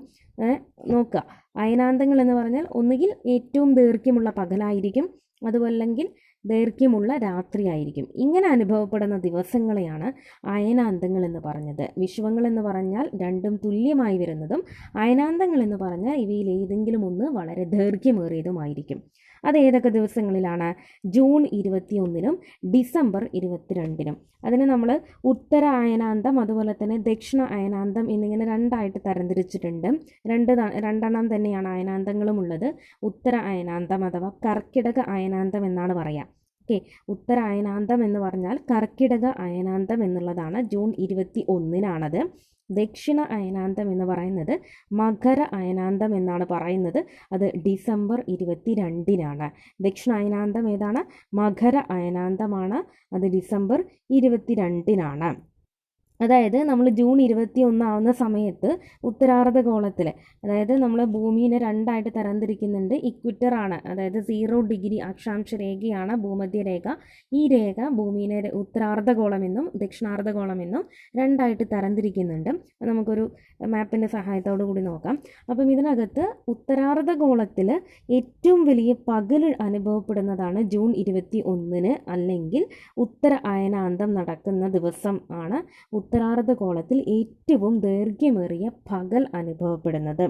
നോക്കുക. അയനാന്തങ്ങൾ എന്ന് പറഞ്ഞാൽ ഒന്നുകിൽ ഏറ്റവും ദൈർഘ്യമുള്ള പകലായിരിക്കും, അതുമല്ലെങ്കിൽ ദൈർഘ്യമുള്ള രാത്രിയായിരിക്കും. ഇങ്ങനെ അനുഭവപ്പെടുന്ന ദിവസങ്ങളെയാണ് അയനാന്തങ്ങൾ എന്ന് പറഞ്ഞത്. വിഷുവങ്ങൾ എന്ന് പറഞ്ഞാൽ രണ്ടും തുല്യമായി വരുന്നതും, അയനാന്തങ്ങൾ എന്ന് പറഞ്ഞാൽ ഇവയിൽ ഏതെങ്കിലും ഒന്ന് വളരെ ദൈർഘ്യമേറിയതുമായിരിക്കും. അത് ഏതൊക്കെ ദിവസങ്ങളിലാണ്? ജൂൺ 21-നും ഡിസംബർ 22-നും. അതിന് നമ്മൾ ഉത്തര അയനാന്തം അതുപോലെ തന്നെ ദക്ഷിണ അയനാന്തം എന്നിങ്ങനെ 2ആയിട്ട് തരംതിരിച്ചിട്ടുണ്ട്. രണ്ടെണ്ണം തന്നെയാണ് അയനാന്തങ്ങളും ഉള്ളത്. ഉത്തര അയനാന്തം അഥവാ കർക്കിടക അയനാന്തം എന്നാണ് പറയുക. ഓക്കെ, ഉത്തര അയനാന്തം എന്ന് പറഞ്ഞാൽ കർക്കിടക അയനാന്തം എന്നുള്ളതാണ്. ജൂൺ 21-നാണത്. ദക്ഷിണ അയനാന്തം എന്ന് പറയുന്നത് മകര അയനാന്തം എന്നാണ് പറയുന്നത്. അത് ഡിസംബർ 22-നാണ്. ദക്ഷിണ അയനാന്തം ഏതാണ്? മകര അയനാന്തമാണ്. അത് ഡിസംബർ 22-നാണ്. അതായത് നമ്മൾ ജൂൺ 21 ആവുന്ന സമയത്ത് ഉത്തരാർദ്ധഗോളത്തിൽ, അതായത് നമ്മൾ ഭൂമിയെ 2ആയിട്ട് തരംതിരിക്കുന്നുണ്ട്. ഇക്വിറ്റർ ആണ്, അതായത് 0 ഡിഗ്രി അക്ഷാംശ രേഖയാണ് ഭൂമധ്യരേഖ. ഈ രേഖ ഭൂമിയെ ഉത്തരാർദ്ധഗോളമെന്നും ദക്ഷിണാർദ്ധഗോളമെന്നും 2ആയിട്ട് തരംതിരിക്കുന്നുണ്ട്. നമുക്കൊരു മാപ്പിൻ്റെ സഹായത്തോടു കൂടി നോക്കാം. അപ്പം ഇതിനകത്ത് ഉത്തരാർദ്ധഗോളത്തിൽ ഏറ്റവും വലിയ പകൽ അനുഭവപ്പെടുന്നതാണ് ജൂൺ 21-ന്, അല്ലെങ്കിൽ ഉത്തര അയനാന്തം നടക്കുന്ന ദിവസം ആണ് ഉത്തരാർദ്ധഗോളത്തിൽ ഏറ്റവും ദൈർഘ്യമേറിയ പകൽ അനുഭവപ്പെടുന്നത്.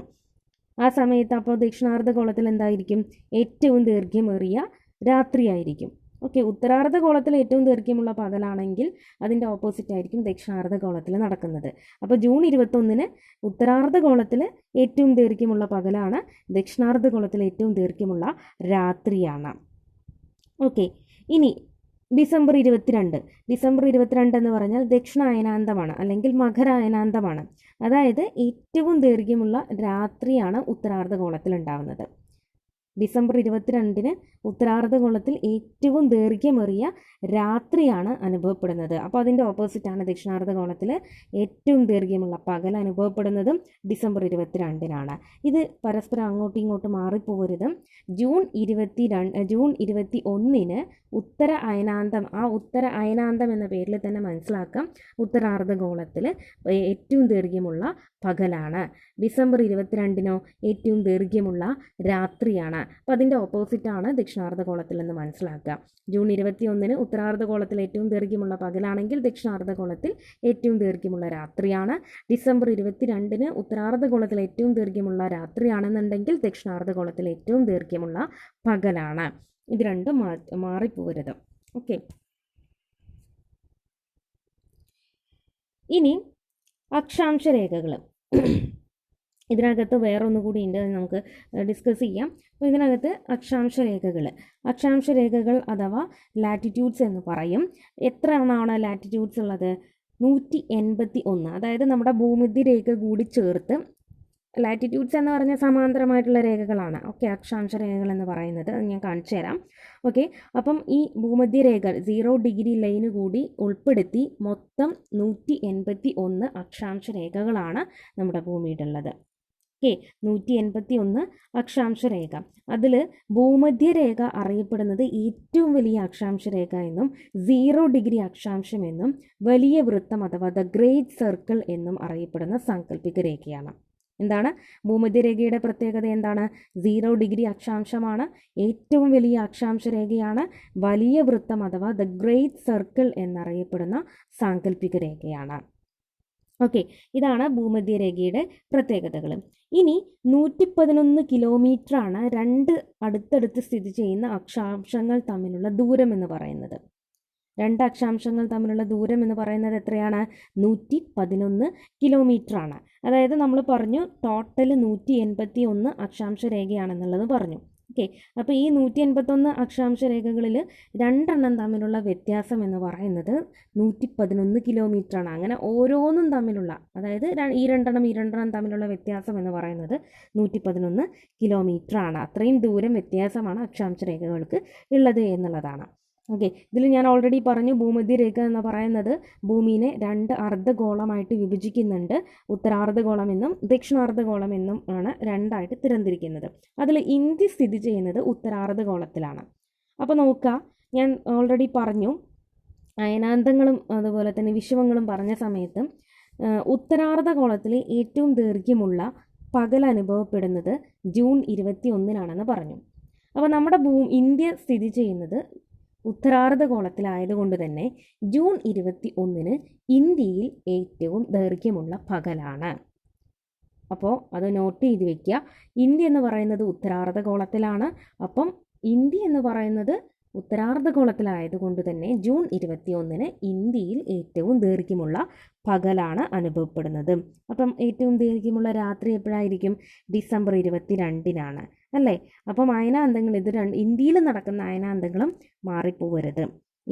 ആ സമയത്ത് അപ്പോൾ ദക്ഷിണാർദ്ധഗോളത്തിൽ എന്തായിരിക്കും? ഏറ്റവും ദൈർഘ്യമേറിയ രാത്രിയായിരിക്കും. ഓക്കെ, ഉത്തരാർദ്ധഗോളത്തിൽ ഏറ്റവും ദൈർഘ്യമുള്ള പകലാണെങ്കിൽ അതിൻ്റെ ഓപ്പോസിറ്റ് ആയിരിക്കും ദക്ഷിണാർദ്ധഗോളത്തിൽ നടക്കുന്നത്. അപ്പോൾ ജൂൺ 21-ന് ഉത്തരാർദ്ധഗോളത്തിൽ ഏറ്റവും ദൈർഘ്യമുള്ള പകലാണ്, ദക്ഷിണാർദ്ധഗോളത്തിൽ ഏറ്റവും ദൈർഘ്യമുള്ള രാത്രിയാണ്. ഓക്കെ, ഇനി ഡിസംബർ 22 എന്ന് പറഞ്ഞാൽ ദക്ഷിണ അയനാന്തമാണ് അല്ലെങ്കിൽ മകര അയനാന്തമാണ്. അതായത് ഏറ്റവും ദൈർഘ്യമുള്ള രാത്രിയാണ് ഉത്തരാർദ്ധഗോളത്തിൽ ഉണ്ടാകുന്നത്. ഡിസംബർ 22-ന് ഉത്തരാർദ്ധഗോളത്തിൽ ഏറ്റവും ദൈർഘ്യമേറിയ രാത്രിയാണ് അനുഭവപ്പെടുന്നത്. അപ്പോൾ അതിൻ്റെ ഓപ്പോസിറ്റാണ് ദക്ഷിണാർദ്ധഗോളത്തിൽ ഏറ്റവും ദൈർഘ്യമുള്ള പകൽ അനുഭവപ്പെടുന്നതും ഡിസംബർ 22-നാണ്. ഇത് പരസ്പരം അങ്ങോട്ടും ഇങ്ങോട്ടും മാറിപ്പോകരുത്. ജൂൺ 21-ന് ഉത്തര അയനാന്തം, ആ ഉത്തര അയനാന്തം എന്ന പേരിൽ തന്നെ മനസ്സിലാക്കാം, ഉത്തരാർദ്ധഗോളത്തിൽ ഏറ്റവും ദൈർഘ്യമുള്ള പകലാണ്. ഡിസംബർ 22-നോ ഏറ്റവും ദൈർഘ്യമുള്ള രാത്രിയാണ്. അപ്പോൾ അതിൻ്റെ ഓപ്പോസിറ്റാണ് ദക്ഷിണാർദ്ധഗോളത്തിൽ എന്ന് മനസ്സിലാക്കുക. ജൂൺ 21-ന് ഉത്തരാർദ്ധഗോളത്തിൽ ഏറ്റവും ദൈർഘ്യമുള്ള പകലാണെങ്കിൽ ദക്ഷിണാർദ്ധഗോളത്തിൽ ഏറ്റവും ദൈർഘ്യമുള്ള രാത്രിയാണ്. ഡിസംബർ 22-ന് ഉത്തരാർദ്ധഗോളത്തിൽ ഏറ്റവും ദൈർഘ്യമുള്ള രാത്രിയാണെന്നുണ്ടെങ്കിൽ ദക്ഷിണാർദ്ധഗോളത്തിൽ ഏറ്റവും ദൈർഘ്യമുള്ള പകലാണ്. ഇത് രണ്ടും മാറിപ്പോകരുത്. ഓക്കെ, ഇനി അക്ഷാംശ രേഖകൾ. ഇതിനകത്ത് വേറൊന്നുകൂടി ഉണ്ട്, നമുക്ക് ഡിസ്കസ് ചെയ്യാം. അപ്പോൾ ഇതിനകത്ത് അക്ഷാംശ രേഖകൾ അഥവാ ലാറ്റിറ്റ്യൂഡ്സ് എന്ന് പറയും. എത്ര എണ്ണമാണ് ലാറ്റിറ്റ്യൂഡ്സ് ഉള്ളത്? 181. അതായത് നമ്മുടെ ഭൂമധ്യരേഖ കൂടി ചേർത്ത് ലാറ്റിറ്റ്യൂഡ്സ് എന്ന് പറഞ്ഞ സമാന്തരമായിട്ടുള്ള രേഖകളാണ്. ഓക്കെ, അക്ഷാംശ രേഖകൾ എന്ന് പറയുന്നത് അത് ഞാൻ കാണിച്ചു തരാം. ഓക്കെ, അപ്പം ഈ ഭൂമധ്യരേഖ 0 ഡിഗ്രി ലൈന് കൂടി ഉൾപ്പെടുത്തി മൊത്തം 181 അക്ഷാംശ രേഖകളാണ് നമ്മുടെ ഭൂമിയുടെ ഉള്ളത്. ഓക്കെ, 181 അക്ഷാംശ രേഖ. അതിൽ ഭൂമധ്യരേഖ അറിയപ്പെടുന്നത് ഏറ്റവും വലിയ അക്ഷാംശ രേഖ എന്നും 0 ഡിഗ്രി അക്ഷാംശം എന്നും വലിയ വൃത്തം അഥവാ ദ ഗ്രേറ്റ് സർക്കിൾ എന്നും അറിയപ്പെടുന്ന സാങ്കല്പിക രേഖയാണ്. എന്താണ് ഭൂമധ്യരേഖയുടെ പ്രത്യേകത? എന്താണ്? 0 ഡിഗ്രി അക്ഷാംശമാണ്, ഏറ്റവും വലിയ അക്ഷാംശ രേഖയാണ്, വലിയ വൃത്തം അഥവാ ദ ഗ്രേറ്റ് സർക്കിൾ എന്നറിയപ്പെടുന്ന സാങ്കല്പിക രേഖയാണ്. ഓക്കെ, ഇതാണ് ഭൂമധ്യരേഖയുടെ പ്രത്യേകതകൾ. ഇനി 111 കിലോമീറ്ററാണ് രണ്ട് അടുത്തടുത്ത് സ്ഥിതി ചെയ്യുന്ന അക്ഷാംശങ്ങൾ തമ്മിലുള്ള ദൂരം എന്ന് പറയുന്നത്. രണ്ട് അക്ഷാംശങ്ങൾ തമ്മിലുള്ള ദൂരം എന്ന് പറയുന്നത് എത്രയാണ്? 111 കിലോമീറ്ററാണ്. അതായത് നമ്മൾ പറഞ്ഞു ടോട്ടൽ 181 അക്ഷാംശ രേഖയാണെന്നുള്ളത് പറഞ്ഞു. ഓക്കെ, അപ്പോൾ ഈ 181 അക്ഷാംശ രേഖകളിൽ രണ്ടെണ്ണം തമ്മിലുള്ള വ്യത്യാസം എന്ന് പറയുന്നത് 111 കിലോമീറ്ററാണ്. അങ്ങനെ ഓരോന്നും തമ്മിലുള്ള, അതായത് ഈ രണ്ടെണ്ണം തമ്മിലുള്ള വ്യത്യാസം എന്ന് പറയുന്നത് 111 കിലോമീറ്ററാണ്. അത്രയും ദൂരം വ്യത്യാസമാണ് അക്ഷാംശ രേഖകൾക്ക് ഉള്ളത് എന്നുള്ളതാണ്. ഓക്കെ, ഇതിൽ ഞാൻ ഓൾറെഡി പറഞ്ഞു ഭൂമധ്യരേഖ എന്ന് പറയുന്നത് ഭൂമിയെ 2 അർദ്ധഗോളമായിട്ട് വിഭജിക്കുന്നുണ്ട്. ഉത്തരാർദ്ധഗോളം എന്നും ദക്ഷിണാർദ്ധഗോളം എന്നും ആണ് രണ്ടായിട്ട് തരംതിരിക്കുന്നത്. അതിൽ ഇന്ത്യ സ്ഥിതി ചെയ്യുന്നത് ഉത്തരാർദ്ധഗോളത്തിലാണ്. അപ്പോൾ നോക്കുക, ഞാൻ ഓൾറെഡി പറഞ്ഞു അയനാന്തങ്ങളും അതുപോലെ തന്നെ വിഷുവങ്ങളും പറഞ്ഞ സമയത്ത് ഉത്തരാർദ്ധഗോളത്തിൽ ഏറ്റവും ദൈർഘ്യമുള്ള പകൽ അനുഭവപ്പെടുന്നത് ജൂൺ 21 പറഞ്ഞു. അപ്പോൾ നമ്മുടെ ഇന്ത്യ സ്ഥിതി ചെയ്യുന്നത് ഉത്തരാർദ്ധഗോളത്തിലായതുകൊണ്ട് തന്നെ ജൂൺ 21 ഇന്ത്യയിൽ ഏറ്റവും ദൈർഘ്യമുള്ള പകലാണ്. അപ്പോൾ അത് നോട്ട് ചെയ്ത് വെക്കുക. ഇന്ത്യ എന്ന് പറയുന്നത് ഉത്തരാർദ്ധഗോളത്തിലാണ്. അപ്പം ഇന്ത്യ എന്ന് പറയുന്നത് ഉത്തരാർദ്ധഗോളത്തിലായതുകൊണ്ട് തന്നെ ജൂൺ 21 ഇന്ത്യയിൽ ഏറ്റവും ദൈർഘ്യമുള്ള പകലാണ് അനുഭവപ്പെടുന്നത്. അപ്പം ഏറ്റവും ദൈർഘ്യമുള്ള രാത്രി എപ്പോഴായിരിക്കും? ഡിസംബർ 22 അല്ലേ? അപ്പം അയനാന്തങ്ങൾ ഇത് ഇന്ത്യയിൽ നടക്കുന്ന അയനാന്തങ്ങളും മാറിപ്പോകരുത്.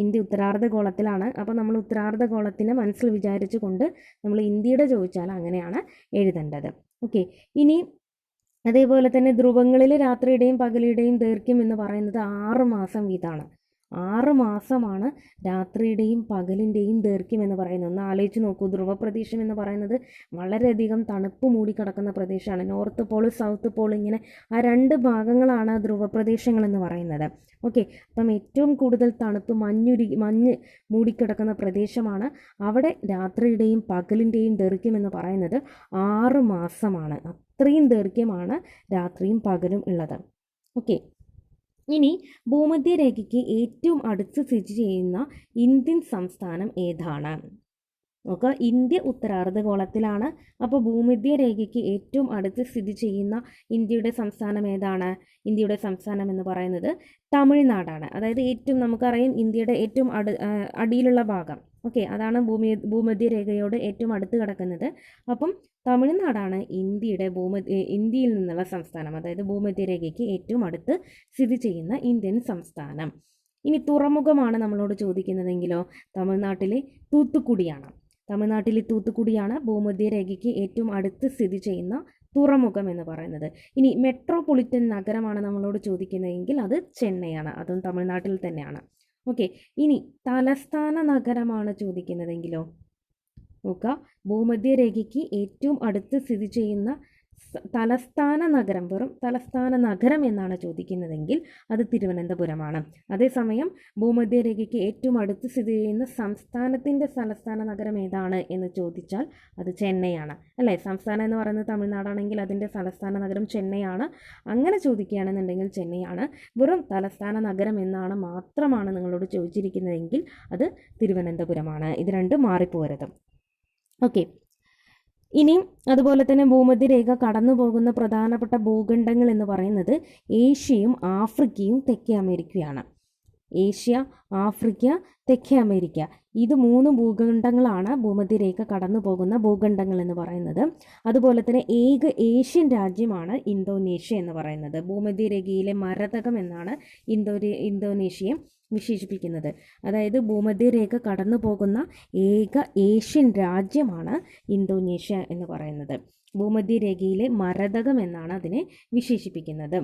ഇന്ത്യ ഉത്തരാർദ്ധഗോളത്തിലാണ്. അപ്പോൾ നമ്മൾ ഉത്തരാർദ്ധഗോളത്തിനെ മനസ്സിൽ വിചാരിച്ചു കൊണ്ട് നമ്മൾ ഇന്ത്യയുടെ ചോദിച്ചാൽ അങ്ങനെയാണ് എഴുതേണ്ടത്. ഓക്കെ, ഇനി അതേപോലെ തന്നെ ധ്രുവങ്ങളിൽ രാത്രിയുടെയും പകലുടെയും ദൈർഘ്യം എന്ന് പറയുന്നത് 6 മാസം വീതമാണ്. 6 മാസമാണ് രാത്രിയുടെയും പകലിൻ്റെയും ദൈർഘ്യം എന്ന് പറയുന്നത്. ഒന്ന് ആലോചിച്ച് നോക്കൂ. ധ്രുവ പ്രദേശം എന്ന് പറയുന്നത് വളരെയധികം തണുപ്പ് മൂടിക്കിടക്കുന്ന പ്രദേശമാണ്. നോർത്ത് പോൾ സൗത്ത് പോൾ ഇങ്ങനെ ആ 2 ഭാഗങ്ങളാണ് ധ്രുവ പ്രദേശങ്ങൾ എന്ന് പറയുന്നത്. ഓക്കെ, അപ്പം ഏറ്റവും കൂടുതൽ തണുപ്പ് മഞ്ഞ് മൂടിക്കിടക്കുന്ന പ്രദേശമാണ്. അവിടെ രാത്രിയുടെയും പകലിൻ്റെയും ദൈർഘ്യം എന്ന് പറയുന്നത് 6 മാസമാണ്. അത്രയും ദൈർഘ്യമാണ് രാത്രിയും പകലും ഉള്ളത്. ഓക്കെ, ഇനി ഭൂമധ്യരേഖയ്ക്ക് ഏറ്റവും അടുത്ത് സ്ഥിതി ചെയ്യുന്ന ഇന്ത്യൻ സംസ്ഥാനം ഏതാണ്? നോക്കുക, ഇന്ത്യ ഉത്തരാർദ്ധഗോളത്തിലാണ്. അപ്പോൾ ഭൂമധ്യരേഖയ്ക്ക് ഏറ്റവും അടുത്ത് സ്ഥിതി ചെയ്യുന്ന ഇന്ത്യയുടെ സംസ്ഥാനം ഏതാണ്? ഇന്ത്യയുടെ സംസ്ഥാനം എന്ന് പറയുന്നത് തമിഴ്നാടാണ്. അതായത് ഏറ്റവും നമുക്കറിയാം ഇന്ത്യയുടെ ഏറ്റവും അടിയിലുള്ള ഭാഗം. ഓക്കെ, അതാണ് ഭൂമധ്യരേഖയോട് ഏറ്റവും അടുത്ത് കിടക്കുന്നത്. അപ്പം തമിഴ്നാടാണ് ഇന്ത്യയിൽ നിന്നുള്ള സംസ്ഥാനം. അതായത് ഭൂമധ്യരേഖയ്ക്ക് ഏറ്റവും അടുത്ത് സ്ഥിതി ചെയ്യുന്ന ഇന്ത്യൻ സംസ്ഥാനം. ഇനി തുറമുഖമാണ് നമ്മളോട് ചോദിക്കുന്നതെങ്കിലോ തമിഴ്നാട്ടിലെ തൂത്തുക്കുടിയാണ് ഭൂമധ്യരേഖയ്ക്ക് ഏറ്റവും അടുത്ത് സ്ഥിതി ചെയ്യുന്ന തുറമുഖം എന്ന് പറയുന്നത്. ഇനി മെട്രോപൊളിറ്റൻ നഗരമാണ് നമ്മളോട് ചോദിക്കുന്നതെങ്കിൽ അത് ചെന്നൈയാണ്. അതും തമിഴ്നാട്ടിൽ തന്നെയാണ്. ഓക്കെ, ഇനി തലസ്ഥാന നഗരമാണ് ചോദിക്കുന്നതെങ്കിലോ നോക്കുക, ഭൂമധ്യരേഖയ്ക്ക് ഏറ്റവും അടുത്ത് സ്ഥിതി ചെയ്യുന്ന തലസ്ഥാന നഗരം, വെറും തലസ്ഥാന നഗരം എന്നാണ് ചോദിക്കുന്നതെങ്കിൽ അത് തിരുവനന്തപുരമാണ്. അതേസമയം ഭൂമധ്യരേഖയ്ക്ക് ഏറ്റവും അടുത്ത് സ്ഥിതി ചെയ്യുന്ന സംസ്ഥാനത്തിൻ്റെ തലസ്ഥാന നഗരം ഏതാണ് എന്ന് ചോദിച്ചാൽ അത് ചെന്നൈയാണ്. അല്ലേ? സംസ്ഥാനം എന്ന് പറയുന്നത് തമിഴ്നാടാണെങ്കിൽ അതിൻ്റെ തലസ്ഥാന നഗരം ചെന്നൈയാണ്. അങ്ങനെ ചോദിക്കുകയാണെന്നുണ്ടെങ്കിൽ ചെന്നൈയാണ്. വെറും തലസ്ഥാന നഗരം എന്നാണ് മാത്രമാണ് നിങ്ങളോട് ചോദിച്ചിരിക്കുന്നതെങ്കിൽ അത് തിരുവനന്തപുരമാണ്. ഇത് രണ്ടും മാറിപ്പോരുത്. ഓക്കെ, ഇനിയും അതുപോലെ തന്നെ ഭൂമധ്യരേഖ കടന്നു പോകുന്ന പ്രധാനപ്പെട്ട ഭൂഖണ്ഡങ്ങൾ എന്ന് പറയുന്നത് ഏഷ്യയും ആഫ്രിക്കയും തെക്കേ അമേരിക്കയുമാണ്. ഏഷ്യ, ആഫ്രിക്ക, തെക്കേ അമേരിക്ക. ഇത് 3 ഭൂഖണ്ഡങ്ങളാണ് ഭൂമധ്യരേഖ കടന്നു പോകുന്ന ഭൂഖണ്ഡങ്ങൾ എന്ന് പറയുന്നത്. അതുപോലെ തന്നെ ഏക ഏഷ്യൻ രാജ്യമാണ് ഇന്തോനേഷ്യ എന്ന് പറയുന്നത്. ഭൂമധ്യരേഖയിലെ മരതകം എന്നാണ് ഇന്തോനേഷ്യയെ വിശേഷിപ്പിക്കുന്നത്. അതായത് ഭൂമധ്യരേഖ കടന്നു പോകുന്ന ഏക ഏഷ്യൻ രാജ്യമാണ് ഇന്തോനേഷ്യ എന്ന് പറയുന്നത്. ഭൂമധ്യരേഖയിലെ മരതകം എന്നാണ് അതിനെ വിശേഷിപ്പിക്കുന്നത്.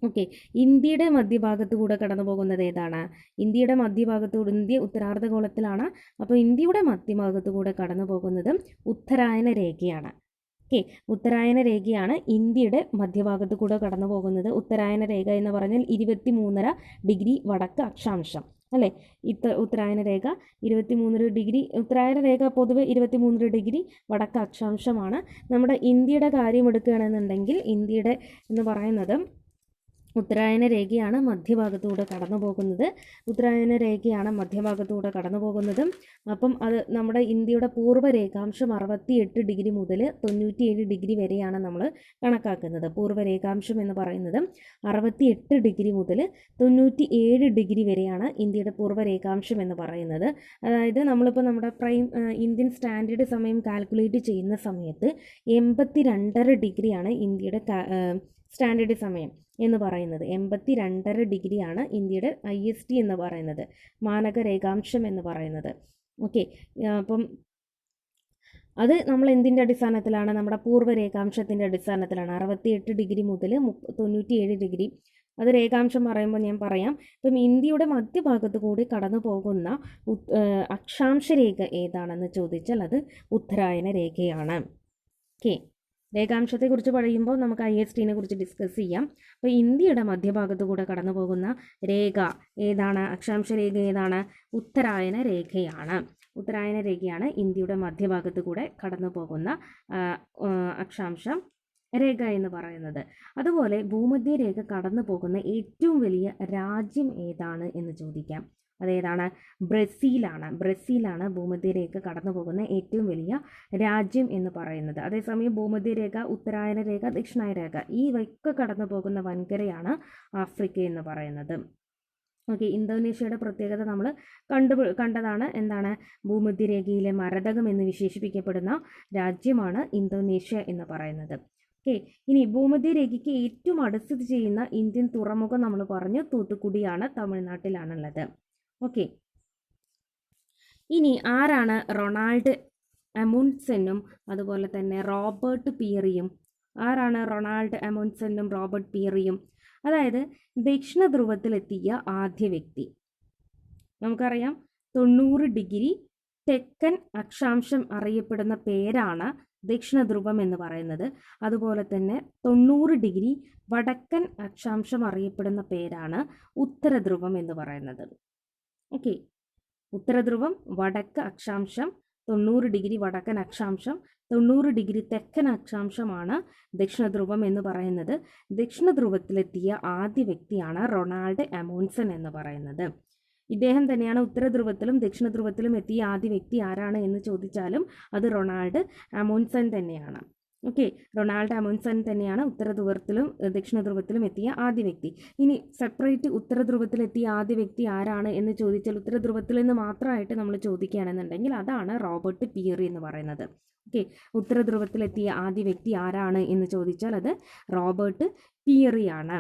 ഓക്കെ, ഇന്ത്യയുടെ മധ്യഭാഗത്തു കൂടെ കടന്നു പോകുന്നത് ഏതാണ്? ഇന്ത്യയുടെ മധ്യഭാഗത്തൂടെ, ഇന്ത്യ ഉത്തരാർദ്ധഗോളത്തിലാണ്. അപ്പോൾ ഇന്ത്യയുടെ മധ്യഭാഗത്തു കൂടെ കടന്നു പോകുന്നത് ഉത്തരായന രേഖയാണ്. ഓക്കെ, ഉത്തരായന രേഖയാണ് ഇന്ത്യയുടെ മധ്യഭാഗത്തു കൂടെ കടന്നു പോകുന്നത്. ഉത്തരായന രേഖ എന്ന് പറഞ്ഞാൽ 23.5 ഡിഗ്രി വടക്ക് അക്ഷാംശം അല്ലേ? ഉത്തരായന രേഖ 23 ഡിഗ്രി, ഉത്തരായന രേഖ പൊതുവെ 23 ഡിഗ്രി വടക്ക് അക്ഷാംശമാണ്. നമ്മുടെ ഇന്ത്യയുടെ കാര്യം എടുക്കുകയാണെന്നുണ്ടെങ്കിൽ ഇന്ത്യയുടെ എന്ന് പറയുന്നത് ഉത്തരായന രേഖയാണ് മധ്യഭാഗത്തൂടെ കടന്നു പോകുന്നത്. ഉത്തരായന രേഖയാണ് മധ്യഭാഗത്തൂടെ കടന്നു പോകുന്നത്. അപ്പം അത് നമ്മുടെ ഇന്ത്യയുടെ പൂർവ്വ രേഖാംശം 68 ഡിഗ്രി മുതൽ 97 ഡിഗ്രി വരെയാണ് നമ്മൾ കണക്കാക്കുന്നത്. പൂർവ്വ രേഖാംശം എന്ന് പറയുന്നത് 68 ഡിഗ്രി മുതൽ 97 ഡിഗ്രി വരെയാണ് ഇന്ത്യയുടെ പൂർവ്വ രേഖാംശം എന്ന് പറയുന്നത്. അതായത് നമ്മളിപ്പോൾ നമ്മുടെ ഇന്ത്യൻ സ്റ്റാൻഡേർഡ് സമയം കാൽക്കുലേറ്റ് ചെയ്യുന്ന സമയത്ത് 82.5 ഡിഗ്രിയാണ് ഇന്ത്യയുടെ സ്റ്റാൻഡേർഡ് സമയം എന്ന് പറയുന്നത്. 82.5 ഡിഗ്രിയാണ് ഇന്ത്യയുടെ IST എന്ന് പറയുന്നത്, മാനക രേഖാംശം എന്ന് പറയുന്നത്. ഓക്കെ, അപ്പം അത് നമ്മൾ എന്തിൻ്റെ അടിസ്ഥാനത്തിലാണ്? നമ്മുടെ പൂർവ്വ രേഖാംശത്തിൻ്റെ അടിസ്ഥാനത്തിലാണ്. 68 ഡിഗ്രി മുതൽ 97 ഡിഗ്രി. അത് രേഖാംശം പറയുമ്പോൾ ഞാൻ പറയാം. ഇപ്പം ഇന്ത്യയുടെ മധ്യഭാഗത്ത് കൂടി കടന്നു പോകുന്ന അക്ഷാംശ രേഖ ഏതാണെന്ന് ചോദിച്ചാൽ അത് ഉത്തരായന രേഖയാണ്. ഓക്കെ, രേഖാംശത്തെക്കുറിച്ച് പറയുമ്പോൾ നമുക്ക് ISTനെ കുറിച്ച് ഡിസ്കസ് ചെയ്യാം. അപ്പോൾ ഇന്ത്യയുടെ മധ്യഭാഗത്തു കൂടെ കടന്നു പോകുന്ന രേഖ ഏതാണ്? അക്ഷാംശ രേഖ ഏതാണ്? ഉത്തരായന രേഖയാണ്. ഉത്തരായന രേഖയാണ് ഇന്ത്യയുടെ മധ്യഭാഗത്ത് കൂടെ കടന്നു പോകുന്ന അക്ഷാംശം രേഖ എന്ന് പറയുന്നത്. അതുപോലെ ഭൂമധ്യരേഖ കടന്നു പോകുന്ന ഏറ്റവും വലിയ രാജ്യം ഏതാണ് എന്ന് ചോദിക്കാം. അതേതാണ്? ബ്രസീലാണ്. ബ്രസീലാണ് ഭൂമധ്യരേഖ കടന്നു പോകുന്ന ഏറ്റവും വലിയ രാജ്യം എന്ന് പറയുന്നത്. അതേസമയം ഭൂമധ്യരേഖ, ഉത്തരായന രേഖ, ദക്ഷിണായന രേഖ ഈ വയ്ക്ക് കടന്നു പോകുന്ന വൻകരയാണ് ആഫ്രിക്ക എന്ന് പറയുന്നത്. ഓക്കെ, ഇന്തോനേഷ്യയുടെ പ്രത്യേകത നമ്മൾ കണ്ടതാണ്. എന്താണ്? ഭൂമധ്യരേഖയിലെ മരതകം എന്ന് വിശേഷിപ്പിക്കപ്പെടുന്ന രാജ്യമാണ് ഇന്തോനേഷ്യ എന്ന് പറയുന്നത്. ഓക്കെ, ഇനി ഭൂമധ്യരേഖയ്ക്ക് ഏറ്റവും അടുത്ത് ചെയ്യുന്ന ഇന്ത്യൻ തുറമുഖം നമ്മൾ പറഞ്ഞു തൂത്തുക്കുടിയാണ്, തമിഴ്നാട്ടിലാണുള്ളത്. ഓക്കെ, ഇനി ആരാണ് റൊണാൾഡ് അമുണ്ട്സെനും അതുപോലെ തന്നെ റോബർട്ട് പിയറിയും? ആരാണ് റൊണാൾഡ് അമുണ്ട്സെനും റോബർട്ട് പിയറിയും? അതായത് ദക്ഷിണ ധ്രുവത്തിലെത്തിയ ആദ്യ വ്യക്തി. നമുക്കറിയാം 90 ഡിഗ്രി തെക്കൻ അക്ഷാംശം അറിയപ്പെടുന്ന പേരാണ് ദക്ഷിണ ധ്രുവം എന്ന് പറയുന്നത്. അതുപോലെ തന്നെ 90 ഡിഗ്രി വടക്കൻ അക്ഷാംശം അറിയപ്പെടുന്ന പേരാണ് ഉത്തരധ്രുവം എന്ന് പറയുന്നത്. ഓക്കെ, ഉത്തരധ്രുവം വടക്ക് അക്ഷാംശം, 90 ഡിഗ്രി വടക്കൻ അക്ഷാംശം, 90 ഡിഗ്രി തെക്കൻ അക്ഷാംശമാണ് ദക്ഷിണധ്രുവം എന്ന് പറയുന്നത്. ദക്ഷിണധ്രുവത്തിലെത്തിയ ആദ്യ വ്യക്തിയാണ് റൊണാൾഡ് അമുണ്ട്സെൻ എന്ന് പറയുന്നത്. ഇദ്ദേഹം തന്നെയാണ് ഉത്തരധ്രുവത്തിലും ദക്ഷിണധ്രുവത്തിലും എത്തിയ ആദ്യ വ്യക്തി ആരാണ് എന്ന് ചോദിച്ചാലും അത് റൊണാൾഡ് അമുണ്ട്സെൻ തന്നെയാണ്. ഓക്കെ, റൊണാൾഡ് അമുണ്ട്സെൻ തന്നെയാണ് ഉത്തരധ്രുവത്തിലും ദക്ഷിണധ്രുവത്തിലും എത്തിയ ആദ്യ വ്യക്തി. ഇനി സെപ്പറേറ്റ് ഉത്തരധ്രുവത്തിലെത്തിയ ആദ്യ വ്യക്തി ആരാണ് എന്ന് ചോദിച്ചാൽ ഉത്തരധ്രുവത്തിൽ നിന്ന് മാത്രമായിട്ട് നമ്മൾ ചോദിക്കുകയാണെന്നുണ്ടെങ്കിൽ അതാണ് റോബർട്ട് പിയറി എന്ന് പറയുന്നത്. ഓക്കെ, ഉത്തരധ്രുവത്തിലെത്തിയ ആദ്യ വ്യക്തി ആരാണ് എന്ന് ചോദിച്ചാൽ അത് റോബർട്ട് പിയറിയാണ്.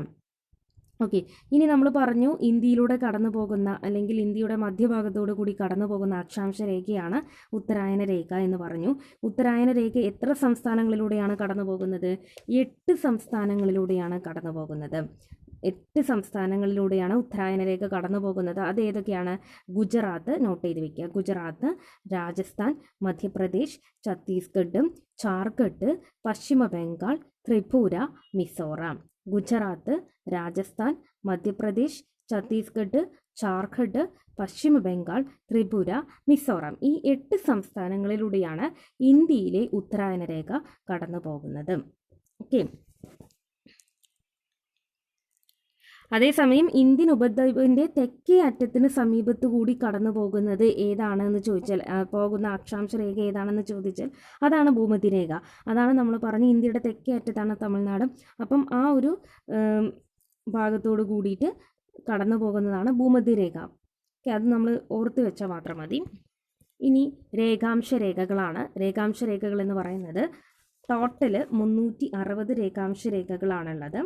ഓക്കെ, ഇനി നമ്മൾ പറഞ്ഞു ഇന്ത്യയിലൂടെ കടന്നു പോകുന്ന അല്ലെങ്കിൽ ഇന്ത്യയുടെ മധ്യഭാഗത്തോടു കൂടി കടന്നു പോകുന്ന അക്ഷാംശ രേഖയാണ് ഉത്തരായന രേഖ എന്ന് പറഞ്ഞു. ഉത്തരായന രേഖ എത്ര സംസ്ഥാനങ്ങളിലൂടെയാണ് കടന്നു പോകുന്നത്? 8 സംസ്ഥാനങ്ങളിലൂടെയാണ് കടന്നു പോകുന്നത്. 8 സംസ്ഥാനങ്ങളിലൂടെയാണ് ഉത്തരായന രേഖ കടന്നു പോകുന്നത്. അത് ഏതൊക്കെയാണ്? ഗുജറാത്ത്, നോട്ട് ചെയ്ത് വെക്കുക, ഗുജറാത്ത്, രാജസ്ഥാൻ, മധ്യപ്രദേശ്, ഛത്തീസ്ഗഡ്, ജാർഖണ്ഡ്, പശ്ചിമ ബംഗാൾ, ത്രിപുര, മിസോറാം. ഗുജറാത്ത്, രാജസ്ഥാൻ, മധ്യപ്രദേശ്, ഛത്തീസ്ഗഡ്, ജാർഖണ്ഡ്, പശ്ചിമ ബംഗാൾ, ത്രിപുര, മിസോറാം. ഈ 8 സംസ്ഥാനങ്ങളിലൂടെയാണ് ഇന്ത്യയിലെ ഉത്തരായന രേഖ കടന്നു പോകുന്നത്. ഓക്കെ, അതേസമയം ഇന്ത്യൻ ഉപദ്വീപിൻ്റെ തെക്കേ അറ്റത്തിന് സമീപത്തു കൂടി കടന്നു പോകുന്നത് ഏതാണെന്ന് ചോദിച്ചാൽ, പോകുന്ന അക്ഷാംശ രേഖ ഏതാണെന്ന് ചോദിച്ചാൽ അതാണ് ഭൂമധ്യരേഖ. അതാണ് നമ്മൾ പറഞ്ഞ ഇന്ത്യയുടെ തെക്കേ അറ്റത്താണ് തമിഴ്നാട്. അപ്പം ആ ഒരു ഭാഗത്തോട് കൂടിയിട്ട് കടന്നു പോകുന്നതാണ് ഭൂമധ്യരേഖ. ഓക്കെ, അത് നമ്മൾ ഓർത്ത് വെച്ചാൽ മാത്രം മതി. ഇനി രേഖാംശ രേഖകളാണ്. രേഖാംശ രേഖകൾ എന്ന് പറയുന്നത് ടോട്ടൽ 360 രേഖാംശ രേഖകളാണുള്ളത്.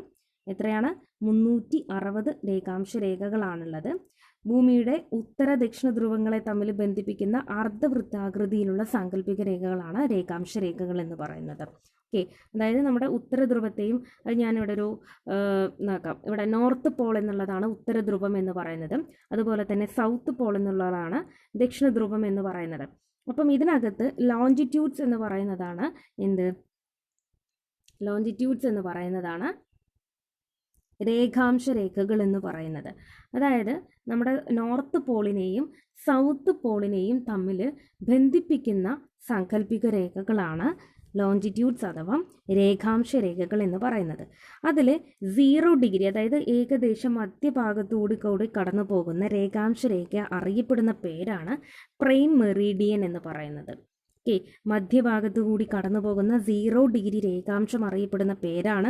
എത്രയാണ്? 360 രേഖാംശ രേഖകളാണുള്ളത്. ഭൂമിയുടെ ഉത്തര ദക്ഷിണ ധ്രുവങ്ങളെ തമ്മിൽ ബന്ധിപ്പിക്കുന്ന അർദ്ധവൃത്താകൃതിയിലുള്ള സാങ്കല്പിക രേഖകളാണ് രേഖാംശ രേഖകൾ എന്ന് പറയുന്നത്. ഓക്കെ, അതായത് നമ്മുടെ ഉത്തര ധ്രുവത്തെയും, അത് ഞാനിവിടെ ഒരു നോക്കാം. ഇവിടെ നോർത്ത് പോൾ എന്നുള്ളതാണ് ഉത്തര ധ്രുവം എന്ന് പറയുന്നത്. അതുപോലെ തന്നെ സൗത്ത് പോൾ എന്നുള്ളതാണ് ദക്ഷിണ ധ്രുവം എന്ന് പറയുന്നത്. അപ്പം ഇതിനകത്ത് ലോഞ്ചിറ്റ്യൂഡ്സ് എന്ന് പറയുന്നതാണ് ലോഞ്ചിറ്റ്യൂഡ്സ് എന്ന് പറയുന്നതാണ് രേഖാംശ രേഖകൾ എന്ന് പറയുന്നത്. അതായത് നമ്മുടെ നോർത്ത് പോളിനെയും സൗത്ത് പോളിനെയും തമ്മിൽ ബന്ധിപ്പിക്കുന്ന സാങ്കല്പിക രേഖകളാണ് ലോഞ്ചിറ്റ്യൂഡ്സ് അഥവാ രേഖാംശ രേഖകൾ എന്ന് പറയുന്നത്. അതിൽ 0 ഡിഗ്രി, അതായത് ഏകദേശം മധ്യഭാഗത്തൂടി കടന്നു പോകുന്ന രേഖാംശ രേഖ അറിയപ്പെടുന്ന പേരാണ് പ്രൈം മെറീഡിയൻ എന്ന് പറയുന്നത്. ഓക്കെ, മധ്യഭാഗത്തു കൂടി കടന്നു പോകുന്ന 0 ഡിഗ്രി രേഖാംശം അറിയപ്പെടുന്ന പേരാണ്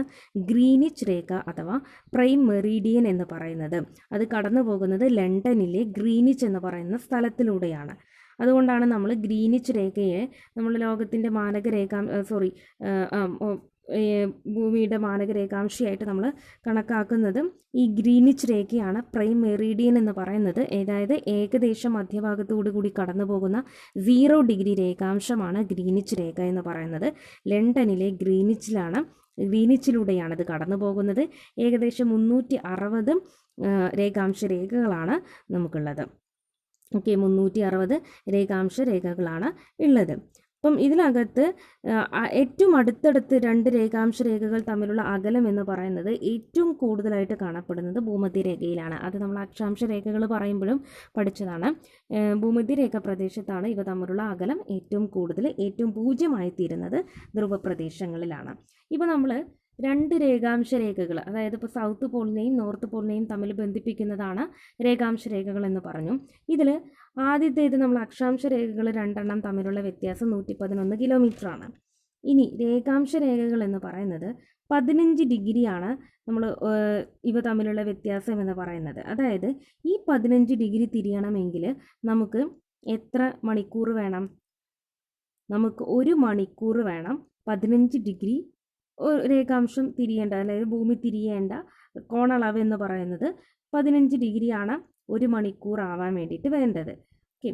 ഗ്രീനിച്ച് രേഖ അഥവാ പ്രൈം മെറീഡിയൻ എന്ന് പറയുന്നത്. അത് കടന്നു പോകുന്നത് ലണ്ടനിലെ ഗ്രീനിച്ച് എന്ന് പറയുന്ന സ്ഥലത്തിലൂടെയാണ്. അതുകൊണ്ടാണ് നമ്മൾ ഗ്രീനിച്ച് രേഖയെ നമ്മൾ ലോകത്തിൻ്റെ ഭൂമിയുടെ മാനകരേഖാംശയായിട്ട് നമ്മൾ കണക്കാക്കുന്നത് ഈ ഗ്രീനിച്ച് രേഖയാണ്. പ്രൈം മെറീഡിയൻ എന്ന് പറയുന്നത് അതായത് ഏകദേശം മധ്യഭാഗത്തോടു കൂടി കടന്നു പോകുന്ന 0 ഡിഗ്രി രേഖാംശമാണ് ഗ്രീനിച്ച് രേഖ എന്ന് പറയുന്നത്. ലണ്ടനിലെ ഗ്രീനിച്ചിലൂടെയാണ് ഇത് കടന്നു പോകുന്നത്. ഏകദേശം 360 രേഖാംശ രേഖകളാണ് നമുക്കുള്ളത്. ഓക്കെ, 360 രേഖാംശ രേഖകളാണ് ഉള്ളത്. അപ്പം ഇതിനകത്ത് ഏറ്റവും അടുത്തടുത്ത് 2 രേഖാംശ രേഖകൾ തമ്മിലുള്ള അകലം എന്ന് പറയുന്നത് ഏറ്റവും കൂടുതലായിട്ട് കാണപ്പെടുന്നത് ഭൂമധ്യരേഖയിലാണ്. അത് നമ്മൾ അക്ഷാംശ രേഖകൾ പറയുമ്പോഴും പഠിച്ചതാണ്. ഭൂമധ്യരേഖ പ്രദേശത്താണ് ഇവ തമ്മിലുള്ള അകലം ഏറ്റവും കൂടുതൽ, ഏറ്റവും പൂജ്യമായി തീരുന്നത് ധ്രുവപ്രദേശങ്ങളിലാണ്. ഇപ്പോൾ നമ്മൾ 2 രേഖാംശ രേഖകൾ, അതായത് ഇപ്പോൾ സൗത്ത് പോളിനെയും നോർത്ത് പോളിനെയും തമ്മിൽ ബന്ധിപ്പിക്കുന്നതാണ് രേഖാംശ രേഖകൾ എന്ന് പറഞ്ഞു. ഇതിൽ ആദ്യത്തേത് നമ്മൾ അക്ഷാംശ രേഖകൾ 2 തമ്മിലുള്ള വ്യത്യാസം 111 കിലോമീറ്ററാണ്. ഇനി രേഖാംശ രേഖകൾ എന്ന് പറയുന്നത് 15 ഡിഗ്രിയാണ് നമ്മൾ ഇവ തമ്മിലുള്ള വ്യത്യാസം എന്ന് പറയുന്നത്. അതായത് ഈ 15 ഡിഗ്രി തിരിയണമെങ്കിൽ നമുക്ക് എത്ര മണിക്കൂർ വേണം? നമുക്ക് 1 മണിക്കൂർ വേണം 15 ഡിഗ്രി രേഖാംശം തിരിയേണ്ട, അതായത് ഭൂമി തിരിയേണ്ട കോണളവ് എന്ന് പറയുന്നത് 15 ഡിഗ്രിയാണ് 1 മണിക്കൂർ ആവാൻ വേണ്ടിയിട്ട് വേണ്ടത്. ഓക്കെ,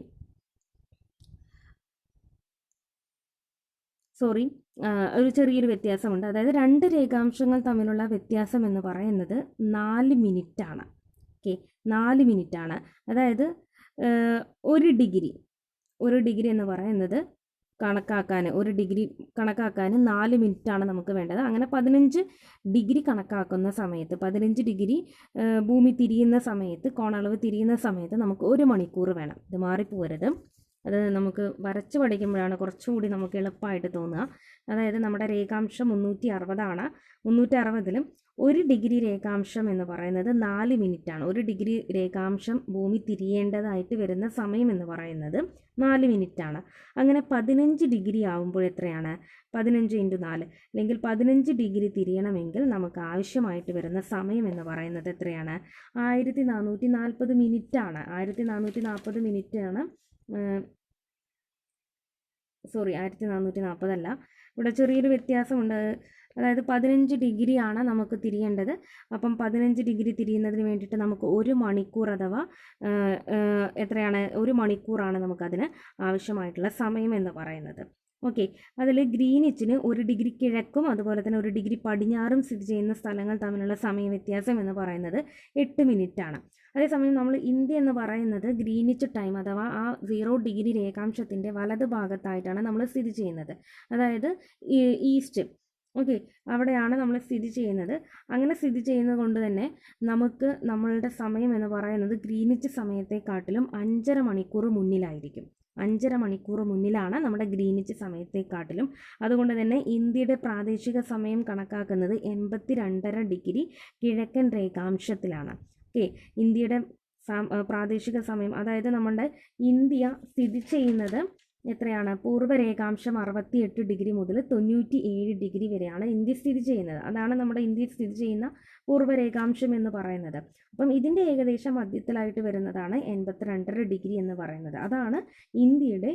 ഒരു ചെറിയൊരു വ്യത്യാസമുണ്ട്. അതായത് 2 രേഖാംശങ്ങൾ തമ്മിലുള്ള വ്യത്യാസം എന്ന് പറയുന്നത് 4 മിനിറ്റാണ്. ഓക്കെ, 4 മിനിറ്റാണ്. അതായത് 1 ഡിഗ്രി എന്ന് പറയുന്നത് കണക്കാക്കാൻ 1 ഡിഗ്രി കണക്കാക്കാൻ 4 മിനിറ്റാണ് നമുക്ക് വേണ്ടത്. അങ്ങനെ 15 ഡിഗ്രി കണക്കാക്കുന്ന സമയത്ത്, 15 ഡിഗ്രി ഭൂമി തിരിയുന്ന സമയത്ത്, കോണളവ് തിരിയുന്ന സമയത്ത് നമുക്ക് 1 മണിക്കൂർ വേണം. ഇത് മാറിപ്പോരുത്. അത് നമുക്ക് വരച്ച് പഠിക്കുമ്പോഴാണ് കുറച്ചുകൂടി നമുക്ക് എളുപ്പമായിട്ട് തോന്നുക. അതായത് നമ്മുടെ രേഖാംശം 360 360ലും 1 ഡിഗ്രി രേഖാംശം എന്ന് പറയുന്നത് 4 മിനിറ്റാണ്. 1 ഡിഗ്രി രേഖാംശം ഭൂമി തിരിയേണ്ടതായിട്ട് വരുന്ന സമയം എന്ന് പറയുന്നത് 4 മിനിറ്റാണ്. അങ്ങനെ 15 ഡിഗ്രി ആവുമ്പോൾ എത്രയാണ്? 15 × 4, അല്ലെങ്കിൽ 15 ഡിഗ്രി തിരിയണമെങ്കിൽ നമുക്ക് ആവശ്യമായിട്ട് വരുന്ന സമയം എന്ന് പറയുന്നത് എത്രയാണ്? 1440 മിനിറ്റാണ്. 1440 മിനിറ്റാണ്. 1440 അല്ല, ഇവിടെ ചെറിയൊരു വ്യത്യാസമുണ്ട്. അതായത് 15 ഡിഗ്രിയാണ് നമുക്ക് തിരിയേണ്ടത്. അപ്പം 15 ഡിഗ്രി തിരിയുന്നതിന് വേണ്ടിയിട്ട് നമുക്ക് 1 മണിക്കൂർ അഥവാ എത്രയാണ്? 1 മണിക്കൂറാണ് നമുക്കതിന് ആവശ്യമായിട്ടുള്ള സമയം എന്ന് പറയുന്നത്. ഓക്കെ, അതിൽ ഗ്രീനിച്ചിന് 1 ഡിഗ്രി കിഴക്കും അതുപോലെ തന്നെ 1 ഡിഗ്രി പടിഞ്ഞാറും സ്ഥിതി ചെയ്യുന്ന സ്ഥലങ്ങൾ തമ്മിലുള്ള സമയ വ്യത്യാസം എന്ന് പറയുന്നത് 8 മിനിറ്റാണ്. അതേസമയം നമ്മൾ ഇന്ത്യ എന്ന് പറയുന്നത് ഗ്രീനിച്ച് ടൈം അഥവാ ആ 0 ഡിഗ്രി രേഖാംശത്തിൻ്റെ വലത് ഭാഗത്തായിട്ടാണ് നമ്മൾ സ്ഥിതി ചെയ്യുന്നത്. അതായത് ഈസ്റ്റ്. ഓക്കെ, അവിടെയാണ് നമ്മൾ സ്ഥിതി ചെയ്യുന്നത്. അങ്ങനെ സ്ഥിതി ചെയ്യുന്നത് കൊണ്ട് തന്നെ നമുക്ക് നമ്മളുടെ സമയം എന്ന് പറയുന്നത് ഗ്രീനിച്ച് സമയത്തെക്കാട്ടിലും 5.5 മണിക്കൂർ മുന്നിലായിരിക്കും. 5.5 മണിക്കൂർ മുന്നിലാണ് നമ്മുടെ ഗ്രീനിച്ച് സമയത്തെക്കാട്ടിലും. അതുകൊണ്ട് തന്നെ ഇന്ത്യയുടെ പ്രാദേശിക സമയം കണക്കാക്കുന്നത് 82.5 ഡിഗ്രി കിഴക്കൻ രേഖാംശത്തിലാണ്. ഓക്കെ, ഇന്ത്യയുടെ പ്രാദേശിക സമയം, അതായത് നമ്മുടെ ഇന്ത്യ സ്ഥിതി ചെയ്യുന്നത് എത്രയാണ്? പൂർവ്വരേഖാംശം 68 ഡിഗ്രി മുതൽ 97 ഡിഗ്രി വരെയാണ് ഇന്ത്യ സ്ഥിതി ചെയ്യുന്നത്. അതാണ് നമ്മുടെ ഇന്ത്യ സ്ഥിതി ചെയ്യുന്ന പൂർവ്വരേഖാംശം എന്ന് പറയുന്നത്. അപ്പം ഇതിൻ്റെ ഏകദേശം മധ്യത്തിലായിട്ട് വരുന്നതാണ് 82.5 ഡിഗ്രി എന്ന് പറയുന്നത്. അതാണ് ഇന്ത്യയുടെ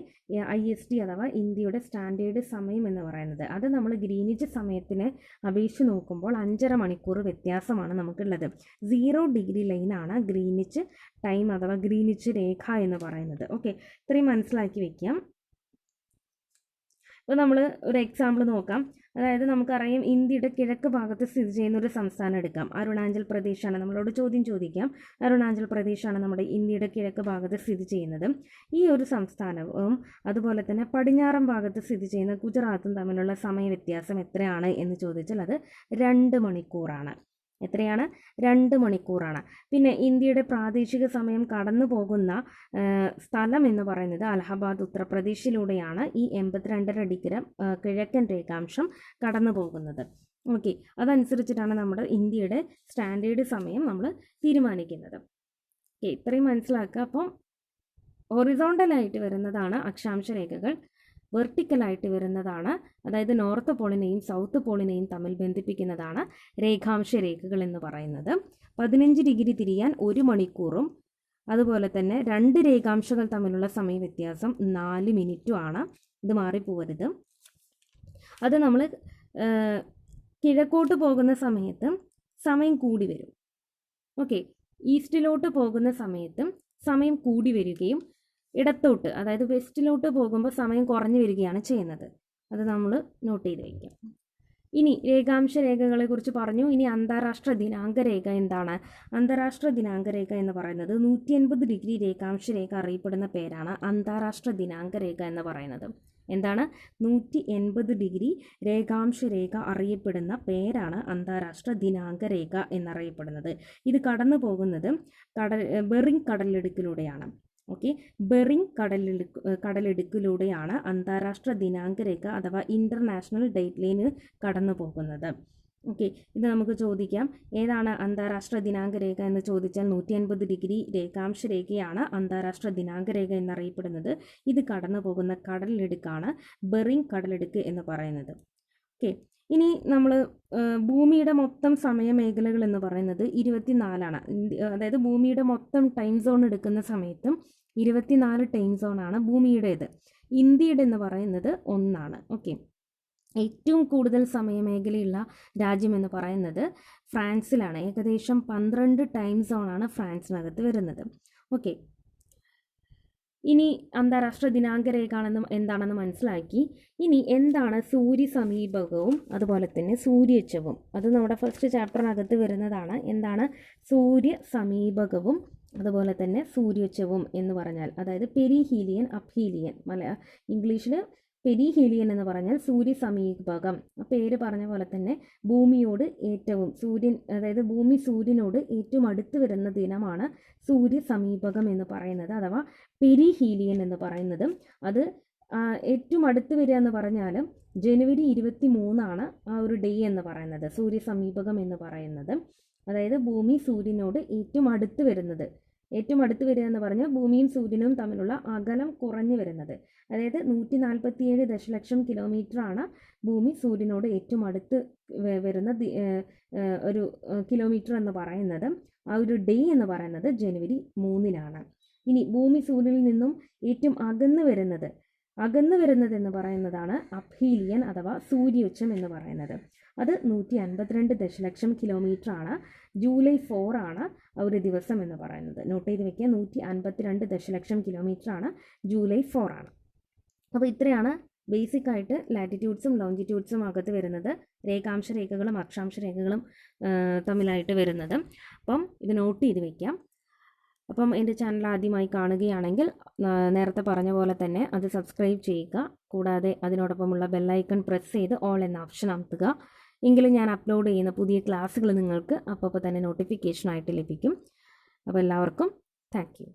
IST അഥവാ ഇന്ത്യയുടെ സ്റ്റാൻഡേർഡ് സമയം എന്ന് പറയുന്നത്. അത് നമ്മൾ ഗ്രീനിച്ച് സമയത്തിനെ അപേക്ഷിച്ച് നോക്കുമ്പോൾ 5.5 മണിക്കൂർ വ്യത്യാസമാണ് നമുക്കുള്ളത്. 0 ഡിഗ്രി ലൈനാണ് ഗ്രീനിച്ച് ടൈം അഥവാ ഗ്രീനിച്ച് രേഖ എന്ന് പറയുന്നത്. ഓക്കെ, ഇത്രയും മനസ്സിലാക്കി വെക്കാം. അപ്പോൾ നമ്മൾ ഒരു എക്സാമ്പിൾ നോക്കാം. അതായത് നമുക്കറിയാം ഇന്ത്യയുടെ കിഴക്ക് ഭാഗത്ത് സ്ഥിതി ചെയ്യുന്ന ഒരു സംസ്ഥാനം എടുക്കാം. അരുണാചൽ പ്രദേശാണ്. നമ്മളോട് ചോദ്യം ചോദിക്കാം. അരുണാചൽ പ്രദേശാണ് നമ്മുടെ ഇന്ത്യയുടെ കിഴക്ക് ഭാഗത്ത് സ്ഥിതി ചെയ്യുന്നത്. ഈ ഒരു സംസ്ഥാനവും അതുപോലെ തന്നെ പടിഞ്ഞാറൻ ഭാഗത്ത് സ്ഥിതി ചെയ്യുന്ന ഗുജറാത്തും തമ്മിലുള്ള സമയ വ്യത്യാസം എത്രയാണ് എന്ന് ചോദിച്ചാൽ അത് 2 മണിക്കൂറാണ്. എത്രയാണ്? 2 മണിക്കൂറാണ്. പിന്നെ ഇന്ത്യയുടെ പ്രാദേശിക സമയം കടന്നു പോകുന്ന സ്ഥലം എന്ന് പറയുന്നത് അലഹബാദ് ഉത്തർപ്രദേശിലൂടെയാണ് ഈ 82.5 ഡിഗ്രി കിഴക്കൻ രേഖാംശം കടന്നു പോകുന്നത്. ഓക്കെ, അതനുസരിച്ചിട്ടാണ് നമ്മുടെ ഇന്ത്യയുടെ സ്റ്റാൻഡേർഡ് സമയം നമ്മൾ തീരുമാനിക്കുന്നത്. ഓക്കെ, ഇത്രയും മനസ്സിലാക്കുക. അപ്പം ഹൊറിസോണ്ടലായിട്ട് വരുന്നതാണ് അക്ഷാംശ രേഖകൾ. വെർട്ടിക്കലായിട്ട് വരുന്നതാണ്, അതായത് നോർത്ത് പോളിനെയും സൗത്ത് പോളിനെയും തമ്മിൽ ബന്ധിപ്പിക്കുന്നതാണ് രേഖാംശ രേഖകൾ എന്ന് പറയുന്നത്. 15 ഡിഗ്രി തിരിയാൻ 1 മണിക്കൂറും അതുപോലെ തന്നെ 2 രേഖാംശങ്ങൾ തമ്മിലുള്ള സമയ വ്യത്യാസം 4 മിനിറ്റുമാണ്. ഇത് മാറിപ്പോവരുത്. അത് നമ്മൾ കിഴക്കോട്ട് പോകുന്ന സമയത്ത് സമയം കൂടി വരും. ഓക്കെ, ഈസ്റ്റിലോട്ട് പോകുന്ന സമയത്തും സമയം കൂടി വരികയും ഇടത്തോട്ട് അതായത് വെസ്റ്റിലോട്ട് പോകുമ്പോൾ സമയം കുറഞ്ഞു വരികയാണ് ചെയ്യുന്നത്. അത് നമ്മൾ നോട്ട് ചെയ്ത് വയ്ക്കാം. ഇനി രേഖാംശ രേഖകളെ കുറിച്ച് പറഞ്ഞു. ഇനി അന്താരാഷ്ട്ര ദിനാങ്ക രേഖ എന്താണ്? അന്താരാഷ്ട്ര ദിനാങ്ക രേഖ എന്ന് പറയുന്നത് 180 ഡിഗ്രി രേഖാംശ രേഖ അറിയപ്പെടുന്ന പേരാണ് അന്താരാഷ്ട്ര ദിനാങ്ക രേഖ എന്ന് പറയുന്നത്. എന്താണ്? 180 ഡിഗ്രി രേഖാംശ രേഖ അറിയപ്പെടുന്ന പേരാണ് അന്താരാഷ്ട്ര ദിനാങ്ക രേഖ എന്നറിയപ്പെടുന്നത്. ഇത് കടന്നു പോകുന്നത് ബെറിങ് കടലിടുക്കിലൂടെയാണ്. ഓക്കെ, ബെറിങ് കടലിടുക്കിലൂടെയാണ് അന്താരാഷ്ട്ര ദിനാങ്ക രേഖ അഥവാ ഇൻ്റർനാഷണൽ ഡേറ്റ് ലൈന് കടന്നു പോകുന്നത്. ഓക്കെ, ഇത് നമുക്ക് ചോദിക്കാം. ഏതാണ് അന്താരാഷ്ട്ര ദിനാങ്ക രേഖ എന്ന് ചോദിച്ചാൽ 180 ഡിഗ്രി രേഖാംശ രേഖയാണ് അന്താരാഷ്ട്ര ദിനാങ്ക രേഖ എന്നറിയപ്പെടുന്നത്. ഇത് കടന്നു പോകുന്ന കടലിടുക്കാണ് ബെറിങ് കടലിടുക്ക് എന്ന് പറയുന്നത്. ഓക്കെ, ഇനി നമ്മൾ ഭൂമിയുടെ മൊത്തം സമയമേഖലകൾ എന്ന് പറയുന്നത് 24ആണ്. അതായത് ഭൂമിയുടെ മൊത്തം ടൈം സോൺ എടുക്കുന്ന സമയത്തും 24 ടൈം സോണാണ് ഭൂമിയുടേത്. ഇന്ത്യയുടെ എന്ന് പറയുന്നത് 1ആണ്. ഓക്കെ, ഏറ്റവും കൂടുതൽ സമയമേഖലയുള്ള രാജ്യം എന്ന് പറയുന്നത് ഫ്രാൻസിലാണ്. ഏകദേശം 12 ടൈം സോണാണ് ഫ്രാൻസിനകത്ത് വരുന്നത്. ഓക്കെ, ഇനി അന്താരാഷ്ട്ര ദിനാങ്ക രേഖ എന്താണെന്ന് മനസ്സിലാക്കി. ഇനി എന്താണ് സൂര്യ സമീപകവും അതുപോലെ തന്നെ സൂര്യോച്ചവും? അത് നമ്മുടെ ഫസ്റ്റ് ചാപ്റ്ററിനകത്ത് വരുന്നതാണ്. എന്താണ് സൂര്യ സമീപകവും അതുപോലെ തന്നെ സൂര്യോച്ചവും എന്ന് പറഞ്ഞാൽ? അതായത് പെരിഹീലിയൻ, അപ്ഹീലിയൻ. ഇംഗ്ലീഷിൽ പെരിഹീലിയൻ എന്ന് പറഞ്ഞാൽ സൂര്യ സമീപകം. പേര് പറഞ്ഞ പോലെ തന്നെ ഭൂമിയോട് ഏറ്റവും അതായത് ഭൂമി സൂര്യനോട് ഏറ്റവും അടുത്ത് വരുന്ന ദിനമാണ് സൂര്യ സമീപകം എന്ന് പറയുന്നത് അഥവാ പെരിഹീലിയൻ എന്ന് പറയുന്നത്. അത് ഏറ്റവും അടുത്ത് വരിക എന്ന് പറഞ്ഞാൽ ജനുവരി 23 ആ ഒരു ഡേ എന്ന് പറയുന്നത്, സൂര്യ സമീപകം എന്ന് പറയുന്നത്. അതായത് ഭൂമി സൂര്യനോട് ഏറ്റവും അടുത്ത് വരിക എന്ന് പറഞ്ഞാൽ ഭൂമിയും സൂര്യനും തമ്മിലുള്ള അകലം കുറഞ്ഞു വരുന്നത്. അതായത് 147 ദശലക്ഷം കിലോമീറ്ററാണ് ഭൂമി സൂര്യനോട് ഏറ്റവും അടുത്ത് വരുന്ന ഒരു കിലോമീറ്റർ എന്ന് പറയുന്നത്. ആ ഒരു ഡേ എന്ന് പറയുന്നത് ജനുവരി 3 ഇനി ഭൂമി സൂര്യനിൽ നിന്നും ഏറ്റവും അകന്നു വരുന്നത് എന്ന് പറയുന്നതാണ് അപ്ഹീലിയൻ അഥവാ സൂര്യോച്ചം എന്ന് പറയുന്നത്. അത് 152 ദശലക്ഷം കിലോമീറ്റർ ആണ്. ജൂലൈ 4 ആ ഒരു ദിവസം എന്ന് പറയുന്നത്. നോട്ട് ചെയ്ത് വെക്കുക. 152 ദശലക്ഷം കിലോമീറ്റർ ആണ്. ജൂലൈ 4. അപ്പോൾ ഇത്രയാണ് ബേസിക് ആയിട്ട് ലാറ്റിറ്റ്യൂഡ്സും ലോഞ്ചിറ്റ്യൂഡ്സും അകത്ത് വരുന്നത്. രേഖാംശ രേഖകളും അക്ഷാംശ രേഖകളും തമ്മിലായിട്ട് വരുന്നത്. അപ്പം ഇത് നോട്ട് ചെയ്ത് വയ്ക്കാം. അപ്പം എൻ്റെ ചാനൽ ആദ്യമായി കാണുകയാണെങ്കിൽ നേരത്തെ പറഞ്ഞ പോലെ തന്നെ അത് സബ്സ്ക്രൈബ് ചെയ്യുക. കൂടാതെ അതിനോടൊപ്പമുള്ള ബെല്ലൈക്കൺ പ്രസ് ചെയ്ത് ഓൾ എന്ന ഓപ്ഷൻ അമർത്തുക. എങ്കിലും ഞാൻ അപ്ലോഡ് ചെയ്യുന്ന പുതിയ ക്ലാസ്സുകൾ നിങ്ങൾക്ക് അപ്പോൾ തന്നെ നോട്ടിഫിക്കേഷനായിട്ട് ലഭിക്കും. അപ്പോൾ എല്ലാവർക്കും താങ്ക് യു.